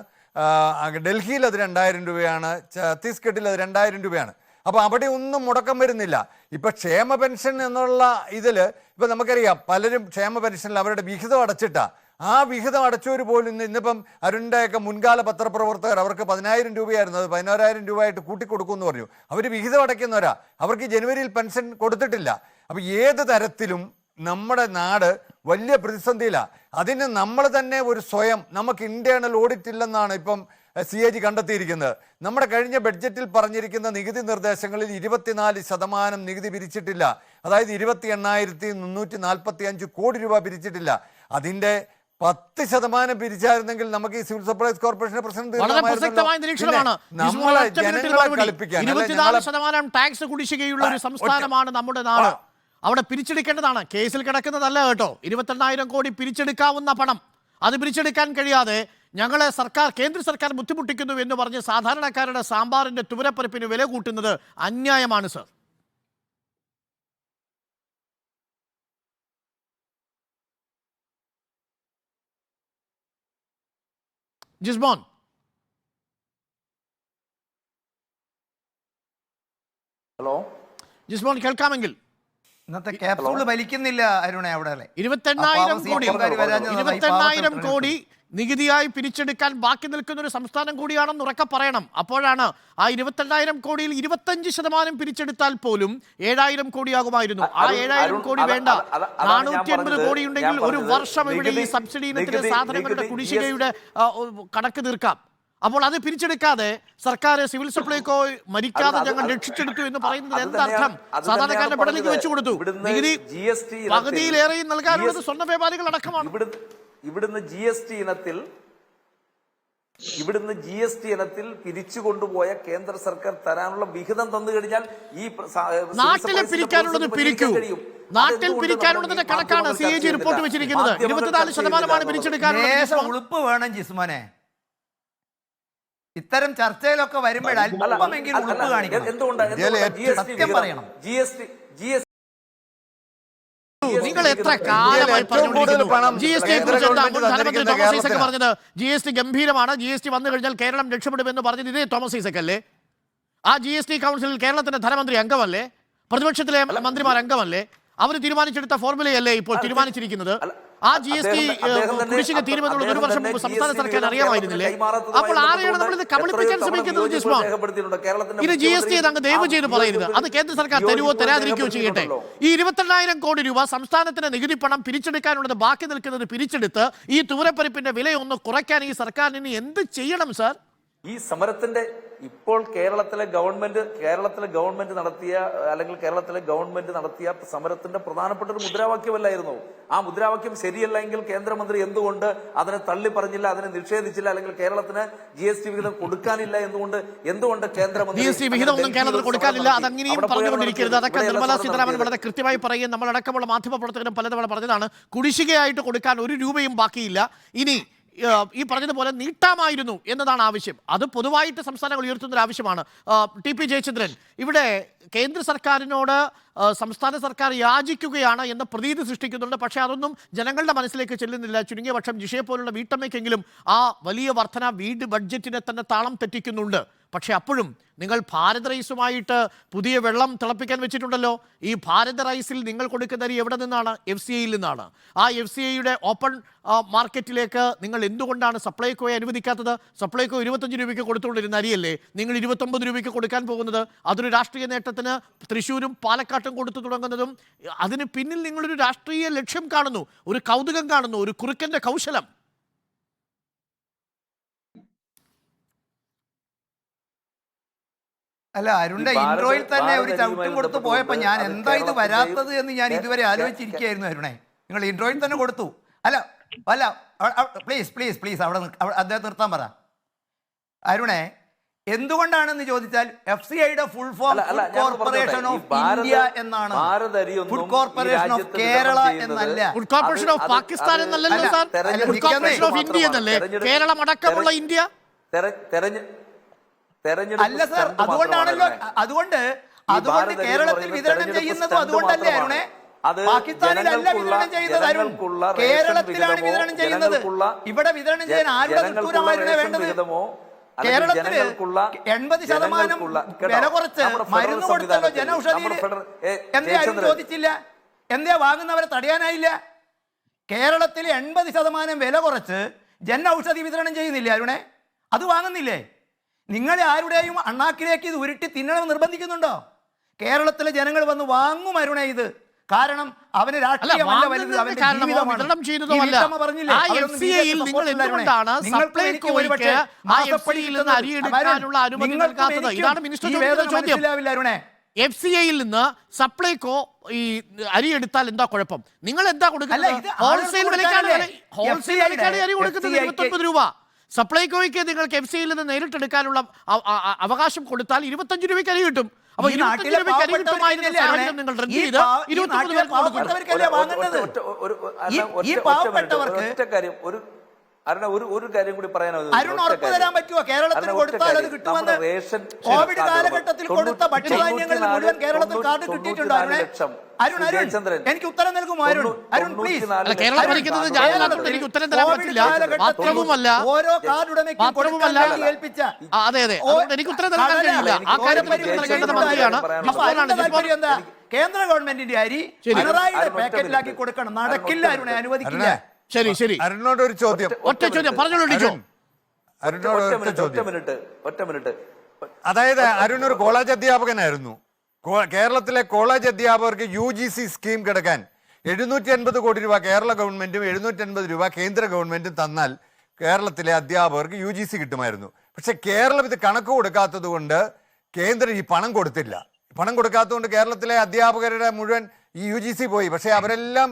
ഡൽഹിയിൽ അത് 2000 രൂപയാണ്, ഛത്തീസ്ഗഡിൽ അത് 2000 രൂപയാണ്. അപ്പോൾ അവിടെ ഒന്നും മുടക്കം വരുന്നില്ല. ഇപ്പം ക്ഷേമ പെൻഷൻ എന്നുള്ള ഇതിൽ ഇപ്പം നമുക്കറിയാം പലരും ക്ഷേമ പെൻഷനിൽ അവരുടെ വിഹിതം അടച്ചിട്ടാ. ആ വിഹിതം അടച്ചവർ പോലും ഇന്നിപ്പം അരുണിൻ്റെയൊക്കെ മുൻകാല പത്രപ്രവർത്തകർ അവർക്ക് 10,000 രൂപയായിരുന്നു, അത് 11,000 രൂപയായിട്ട് കൂട്ടിക്കൊടുക്കുമെന്ന് പറഞ്ഞു. അവർ വിഹിതം അടയ്ക്കുന്നവരാ, അവർക്ക് ജനുവരിയിൽ പെൻഷൻ കൊടുത്തിട്ടില്ല. അപ്പം ഏത് തരത്തിലും നമ്മുടെ നാട് വലിയ പ്രതിസന്ധിയിലാണ്. അതിന് നമ്മൾ തന്നെ ഒരു സ്വയം നമുക്ക് ഇന്റേണൽ ഓഡിറ്റ് ഇല്ലെന്നാണ് ഇപ്പം CAG കണ്ടെത്തിയിരിക്കുന്നത്. നമ്മുടെ കഴിഞ്ഞ ബഡ്ജറ്റിൽ പറഞ്ഞിരിക്കുന്ന നികുതി നിർദ്ദേശങ്ങളിൽ 24% നികുതി പിരിച്ചിട്ടില്ല. അതായത് 28,345 കോടി രൂപ പിരിച്ചിട്ടില്ല. അതിൻ്റെ 10% പിരിച്ചായിരുന്നെങ്കിൽ നമുക്ക് ഈ സിവിൽ സപ്ലൈസ് കോർപ്പറേഷന്റെ പ്രസിഡന്റ് വളരെ പ്രസക്തമായ നിരീക്ഷണമാണ്. 24% ടാക്സ് കുടിശ്ശികയുള്ള ഒരു സംസ്ഥാനമാണ് നമ്മുടെ നാട്. അവിടെ പിരിച്ചെടുക്കേണ്ടതാണ്, കേസിൽ കിടക്കുന്നതല്ല കേട്ടോ. 22,000 കോടി പിരിച്ചെടുക്കാവുന്ന പണം, അത് പിരിച്ചെടുക്കാൻ കഴിയാതെ ഞങ്ങളെ കേന്ദ്ര സർക്കാർ ബുദ്ധിമുട്ടിക്കുന്നു എന്ന് പറഞ്ഞ് സാധാരണക്കാരുടെ സാമ്പാറിന്റെ തുവരപ്പരിപ്പിന് വില കൂട്ടുന്നത് അന്യായമാണ് സർ. ജിസ്മോൻ, ഹലോ ജിസ്മോൻ, കേൾക്കാമെങ്കിൽ. ഇന്നത്തെ ക്യാപ്സൂൾ വലിക്കുന്നില്ല അരുണെ. അവിടെ 28,000 കോടി നികുതിയായി പിരിച്ചെടുക്കാൻ ബാക്കി നിൽക്കുന്ന ഒരു സംസ്ഥാനം കൂടിയാണെന്ന് ഉറക്കെ പറയണം. അപ്പോഴാണ് ആ 28,000 കോടിയിൽ 25% പിരിച്ചെടുത്താൽ പോലും 7,000 കോടിയാകുമായിരുന്നു. ആ 7,000 കോടി വേണ്ട, 480 കോടി ഉണ്ടെങ്കിൽ ഒരു വർഷം ഇവിടെ ഈ സബ്സിഡി ഇനത്തിലെ സാധനങ്ങളുടെ കുടിശ്ശികയുടെ കണക്ക് തീർക്കാം. അപ്പോൾ അത് പിരിച്ചെടുക്കാതെ സർക്കാർ സിവിൽ സപ്ലൈകോ മരിക്കാതെ ഞങ്ങൾ രക്ഷിച്ചെടുത്തു എന്ന് പറയുന്നത് എന്തർത്ഥം? സാധാരണക്കാരന്റെ പെടലേക്ക് വെച്ചു കൊടുത്തു. നികുതി പകുതിയിലേറെയും നൽകാനുള്ളത് സ്വർണ്ണ വ്യാപാരികൾ അടക്കമാണ്. ഇവിടുന്ന് GST ഇനത്തിൽ പിരിച്ചു കൊണ്ടുപോയ കേന്ദ്ര സർക്കാർ തരാനുള്ള വിഹിതം തന്നു കഴിഞ്ഞാൽ ഈ നാട്ടിലെ പിരിക്കാനുള്ളത് പിരിക്കൂ. നാട്ടിൽ പിരിക്കാനുള്ളതിന്റെ കണക്കാണ് CAG റിപ്പോർട്ട് വെച്ചിരിക്കുന്നത്. 24% പിരിച്ചെടുക്കാനുള്ളത്. ഉളുപ്പ് വേണം ജിസ്മോനെ. ഇത്തരം ചർച്ചയിലൊക്കെ വരുമ്പോൾ അല്പമെങ്കിലും ഉളുപ്പ് കാണിക്കണം. സത്യം പറയണം. നിങ്ങൾ എത്ര കാലമായി പറഞ്ഞുകൊണ്ടിരിക്കുന്നു GST കുറിച്ച്? ധനമന്ത്രി തോമസ് ഐസക് പറഞ്ഞത് GST ഗംഭീരമാണ്, GST വന്നു കഴിഞ്ഞാൽ കേരളം രക്ഷപ്പെടുമെന്ന് പറഞ്ഞത് ഇതേ തോമസ് ഐസക് അല്ലേ? ആ GST കൗൺസിലിൽ കേരളത്തിന്റെ ധനമന്ത്രി അംഗമല്ലേ? പ്രതിപക്ഷത്തിലെ മന്ത്രിമാർ അംഗമല്ലേ? അവർ തീരുമാനിച്ചെടുത്ത ഫോർമുലയല്ലേ ഇപ്പോൾ തീരുമാനിച്ചിരിക്കുന്നത്? ആ GST കുടിശ്ശിക തീരുമെന്നുള്ളത് ഒരു വർഷം മുമ്പ് സംസ്ഥാന സർക്കാർ അറിയാമായിരുന്നില്ലേ? അപ്പോൾ ആരെയാണ് നമ്മൾ ഇത് കബളിപ്പിക്കാൻ ശ്രമിക്കുന്നത്? ജിസ്മോൻ, ഇത് GST അങ്ങ് ദയവ് ചെയ്ത് പറയരുത്. അത് കേന്ദ്ര സർക്കാർ തരുവോ തരാതിരിക്കുകയോ ചെയ്യട്ടെ. ഈ 22,000 കോടി രൂപ സംസ്ഥാനത്തിന് നികുതി പണം പിരിച്ചെടുക്കാനുള്ളത് ബാക്കി നിൽക്കുന്നത് പിരിച്ചെടുത്ത് ഈ തൂരപ്പരിപ്പിന്റെ വിലയൊന്ന് കുറയ്ക്കാൻ ഈ സർക്കാരിന് എന്ത് ചെയ്യണം സാർ? ഈ സമരത്തിന്റെ ഇപ്പോൾ കേരളത്തിലെ ഗവൺമെന്റ് നടത്തിയ അല്ലെങ്കിൽ കേരളത്തിലെ ഗവൺമെന്റ് നടത്തിയ സമരത്തിന്റെ പ്രധാനപ്പെട്ട ഒരു മുദ്രാവാക്യമല്ലായിരുന്നു. ആ മുദ്രാവാക്യം ശരിയല്ല എങ്കിൽ കേന്ദ്രമന്ത്രി എന്തുകൊണ്ട് അതിനെ തള്ളി പറഞ്ഞില്ല, അതിനെ നിഷേധിച്ചില്ല? അല്ലെങ്കിൽ കേരളത്തിന് GST വിഹിതം കൊടുക്കാനില്ല എന്തുകൊണ്ട് കേന്ദ്രമന്ത്രി GST വിഹിതം ഒന്നും കേരളത്തിൽ കൊടുക്കാനില്ല? അതങ്ങനെയും പറഞ്ഞുകൊണ്ടിരിക്കരുത്. അതൊക്കെ നിർമ്മലാ സീതാരാമൻ വളരെ കൃത്യമായി പറയുകയും നമ്മളടക്കമുള്ള മാധ്യമപ്രവർത്തകരും പലതവണ പറഞ്ഞതാണ്. കുടിശ്ശികയായിട്ട് കൊടുക്കാൻ ഒരു രൂപയും ബാക്കിയില്ല. ഇനി ഈ പറഞ്ഞതുപോലെ നീട്ടാമായിരുന്നു എന്നതാണ് ആവശ്യം. അത് പൊതുവായിട്ട് സംസ്ഥാനങ്ങൾ ഉയർത്തുന്ന ഒരു ആവശ്യമാണ്. TP ജയചന്ദ്രൻ, ഇവിടെ കേന്ദ്ര സർക്കാരിനോട് സംസ്ഥാന സർക്കാർ യാചിക്കുകയാണ് എന്ന പ്രതീതി സൃഷ്ടിക്കുന്നുണ്ട്. പക്ഷേ അതൊന്നും ജനങ്ങളുടെ മനസ്സിലേക്ക് ചെല്ലുന്നില്ല. ചുരുങ്ങിയ പക്ഷം ജിഷയെ പോലുള്ള വീട്ടമ്മയ്ക്കെങ്കിലും ആ വലിയ വർധന വീട് ബഡ്ജറ്റിനെ തന്നെ താളം തെറ്റിക്കുന്നുണ്ട്. പക്ഷെ അപ്പോഴും നിങ്ങൾ ഭാരത് റൈസുമായിട്ട് പുതിയ വെള്ളം തിളപ്പിക്കാൻ വെച്ചിട്ടുണ്ടല്ലോ. ഈ ഭാരത് റൈസിൽ നിങ്ങൾ കൊടുക്കുന്ന അരി എവിടെ നിന്നാണ്? FCIയിൽ നിന്നാണ്. ആ FCIയുടെ ഓപ്പൺ മാർക്കറ്റിലേക്ക് നിങ്ങൾ എന്തുകൊണ്ടാണ് സപ്ലൈകോയെ അനുവദിക്കാത്തത്? സപ്ലൈകോ 25 രൂപയ്ക്ക് കൊടുത്തുകൊണ്ടിരുന്ന അരിയല്ലേ നിങ്ങൾ 29 രൂപയ്ക്ക് കൊടുക്കാൻ പോകുന്നത്? അതൊരു രാഷ്ട്രീയ നേട്ടത്തിന് തൃശ്ശൂരും പാലക്കാട്ടും കൊടുത്തു തുടങ്ങുന്നതും അതിന് പിന്നിൽ നിങ്ങളൊരു രാഷ്ട്രീയ ലക്ഷ്യം കാണുന്നു, ഒരു കൗതുകം കാണുന്നു, ഒരു കുറുക്കന്റെ കൗശലം. അല്ല, അരുണിന്റെ ഇൻട്രോയിൽ തന്നെ ഒരു ചവിട്ടും കൊടുത്തു പോയപ്പോ ഞാൻ എന്താ ഇത് വരാത്തത് എന്ന് ഞാൻ ഇതുവരെ ആലോചിച്ചിരിക്കുകയായിരുന്നു. അരുണെ, നിങ്ങൾ ഇൻട്രോയിൽ തന്നെ കൊടുത്തു. അല്ല പ്ലീസ് അവിടെ അദ്ദേഹം നിർത്താൻ പറ. അരുണെ, എന്തുകൊണ്ടാണെന്ന് ചോദിച്ചാൽ FCIയുടെ full form food corporation of India എന്നാണ്. ഫുഡ് കോർപ്പറേഷൻ ഓഫ് കേരള എന്നല്ല. ഫുഡ് കോർപ്പറേഷൻ ഓഫ് പാകിസ്ഥാൻ എന്നല്ലല്ലോ sir. Food corporation of India എന്നല്ലേ? കേരളം അടക്കമുള്ള ഇന്ത്യ. അല്ല സാർ, അതുകൊണ്ട് കേരളത്തിൽ വിതരണം ചെയ്യുന്നതും അതുകൊണ്ടല്ലേ അരുണെ? പാകിസ്ഥാനിലല്ല വിതരണം ചെയ്യുന്നത് അരുൺ, കേരളത്തിലാണ് വിതരണം ചെയ്യുന്നത്. ഇവിടെ വിതരണം ചെയ്യാൻ ആരുടെ നിഷ്ഠൂരമായിരുന്നേ വേണ്ടത്? കേരളത്തില് 80% വില കുറച്ച് മരുന്ന് കൊടുത്തല്ലോ ജനൌഷധിയിൽ. എന്തേ അരുൺ ചോദിച്ചില്ല? എന്തേ വാങ്ങുന്നവരെ തടയാനായില്ല? കേരളത്തിൽ 80% വില കുറച്ച് ജനൌഷധി വിതരണം ചെയ്യുന്നില്ലേ അരുണെ? അത് വാങ്ങുന്നില്ലേ? നിങ്ങളെ ആരുടെയും അണ്ണാക്കിലേക്ക് ഇത് ഉരുട്ടി തിന്നണമെന്ന് നിർബന്ധിക്കുന്നുണ്ടോ? കേരളത്തിലെ ജനങ്ങൾ വന്ന് വാങ്ങും അരുണേ ഇത്. കാരണം അവന് രാഷ്ട്രീയമല്ല വലുത്, അവന്റെ ജീവിതമാണ്. FCIയിൽ നിന്ന് സപ്ലൈകോ ഈ അരി എടുത്താൽ എന്താ കുഴപ്പം? നിങ്ങൾ എന്താ കൊടുക്കുന്നത്? ഹോൾസെയിൽ വിലക്കാണ് അരി കൊടുക്കുന്നത് 29 രൂപ. സപ്ലൈകോയ്ക്ക് നിങ്ങൾക്ക് FCIയിൽ നിന്ന് നേരിട്ടെടുക്കാനുള്ള അവകാശം കൊടുത്താൽ 25 രൂപയ്ക്ക് അരി കിട്ടും. അപ്പൊ 25 രൂപയ്ക്ക് അരി കിട്ടുമായിരുന്ന സാഹചര്യം നിങ്ങൾ റദ്ദ് ചെയ്ത് 29 പേർക്ക് കൊടുക്കുന്നു. ഒരു കാര്യം കൂടി പറയാനാണ്. അരുൺ ഉറപ്പ് തരാൻ പറ്റുമോ കേരളത്തിന് കൊടുത്താൽ അത് കിട്ടുമെന്ന്? കോവിഡ് കാലഘട്ടത്തിൽ കൊടുത്ത ഭക്ഷ്യധാന്യങ്ങളിൽ മുഴുവൻ കേരളത്തിൽ കാർഡ് കിട്ടിയിട്ടുണ്ടോ അരുൺ? എനിക്ക് ഉത്തരം നൽകുമോ അരുൺ പ്ലീസ്? കേരളം ഭരിക്കുന്നത് എനിക്ക് ഉത്തരം തരാൻ പറ്റില്ല. മാത്രവുമല്ല ഓരോ കാർഡ് ഉടമയ്ക്കും ഏൽപ്പിച്ച അതെ എനിക്ക് ഉത്തരം തരാൻ കഴിയില്ല. ആ കാര്യത്തിൽ നൽകേണ്ടത് മന്ത്രിയാണ്. എന്താ കേന്ദ്ര ഗവൺമെന്റിന്റെ അരി പിണറായിയുടെ പാക്കറ്റിലാക്കി കൊടുക്കണം. നടക്കില്ല അരുണെ, അനുവദിക്കില്ല. ശരി അരുണിനോട് ഒരു ചോദ്യം. ഒറ്റ ചോദ്യം പറഞ്ഞോളൂ. ഒറ്റ മിനിറ്റ്. അതായത് അരുൺ ഒരു കോളേജ് അധ്യാപകനായിരുന്നു. കേരളത്തിലെ കോളേജ് അധ്യാപകർക്ക് UGC സ്കീം കിടക്കാൻ 750 കോടി രൂപ കേരള ഗവൺമെന്റും 750 രൂപ കേന്ദ്ര ഗവൺമെന്റും തന്നാൽ കേരളത്തിലെ അധ്യാപകർക്ക് UGC കിട്ടുമായിരുന്നു. പക്ഷെ കേരളം ഇത് കണക്ക് കൊടുക്കാത്തത് കൊണ്ട് കേന്ദ്രം ഈ പണം കൊടുത്തില്ല. പണം കൊടുക്കാത്തതുകൊണ്ട് കേരളത്തിലെ അധ്യാപകരുടെ മുഴുവൻ ഈ UGC പോയി. പക്ഷെ അവരെല്ലാം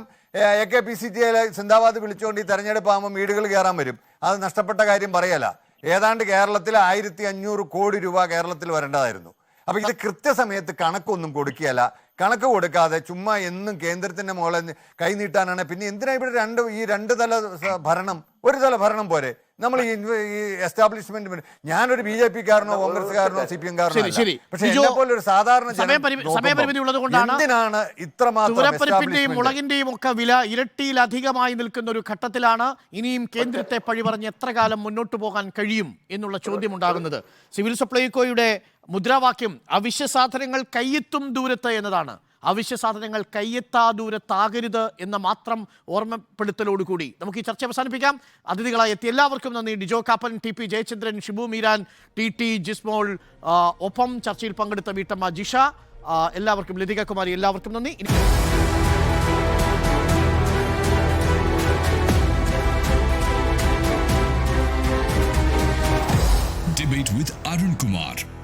AKPCTയിലെ സിന്ദാബാദ് വിളിച്ചുകൊണ്ട് ഈ തെരഞ്ഞെടുപ്പ് ആകുമ്പോൾ വീടുകൾ കയറാൻ വരും. അത് നഷ്ടപ്പെട്ട കാര്യം പറയല. ഏതാണ്ട് കേരളത്തിൽ 1500 കോടി രൂപ കേരളത്തിൽ വരേണ്ടതായിരുന്നു. അപ്പൊ ഇത് കൃത്യസമയത്ത് കണക്കൊന്നും കൊടുക്കുകയല്ല. കണക്ക് കൊടുക്കാതെ ചുമ്മാ എന്നും കേന്ദ്രത്തിന്റെ മുകളിൽ കൈനീട്ടാനാണ്. പിന്നെ എന്തിനാ ഇവിടെ രണ്ട് തല ഭരണം? ഒരു തല ഭരണം പോരെ? നമ്മൾ ഈ എസ്റ്റാബ്ലിഷ്മെന്റ്, ഞാനൊരു BJP-കാരനോ കോൺഗ്രസ്സുകാരനോ CPM-കാരനോ, പക്ഷെ എന്നെ പോലെ ഒരു സാധാരണ സമയപരിമിതി ഉള്ളത് കൊണ്ടാണ് എന്തിനാണ് ഇത്രമാത്രം മുളകിന്റെയും ഒക്കെ വില ഇരട്ടിയിലധികമായി നിൽക്കുന്ന ഒരു ഘട്ടത്തിലാണ് ഇനിയും കേന്ദ്രത്തെ പഴിപറഞ്ഞ് എത്ര കാലം മുന്നോട്ട് പോകാൻ കഴിയും എന്നുള്ള ചോദ്യം ഉണ്ടാകുന്നത്. സിവിൽ സപ്ലൈകോയുടെ മുദ്രാവാക്യം അവശ്യ സാധനങ്ങൾ കയ്യെത്തും ദൂരത്ത് എന്നതാണ്. അവശ്യ സാധനങ്ങൾ കയ്യെത്താ ദൂരത്താകരുത് എന്ന മാത്രം ഓർമ്മപ്പെടുത്തലോടുകൂടി നമുക്ക് ഈ ചർച്ച അവസാനിപ്പിക്കാം. അതിഥികളായി എത്തി എല്ലാവർക്കും നന്ദി. ഡിജോ കാപ്പൻ, TP ജയചന്ദ്രൻ, ഷിബു മീരാൻ, TT ജിസ്മോൾ, ഒപ്പം ചർച്ചയിൽ പങ്കെടുത്ത വീട്ടമ്മ ജിഷ, എല്ലാവർക്കും, ലതിക കുമാരി, എല്ലാവർക്കും നന്ദി. Debate with Arun Kumar.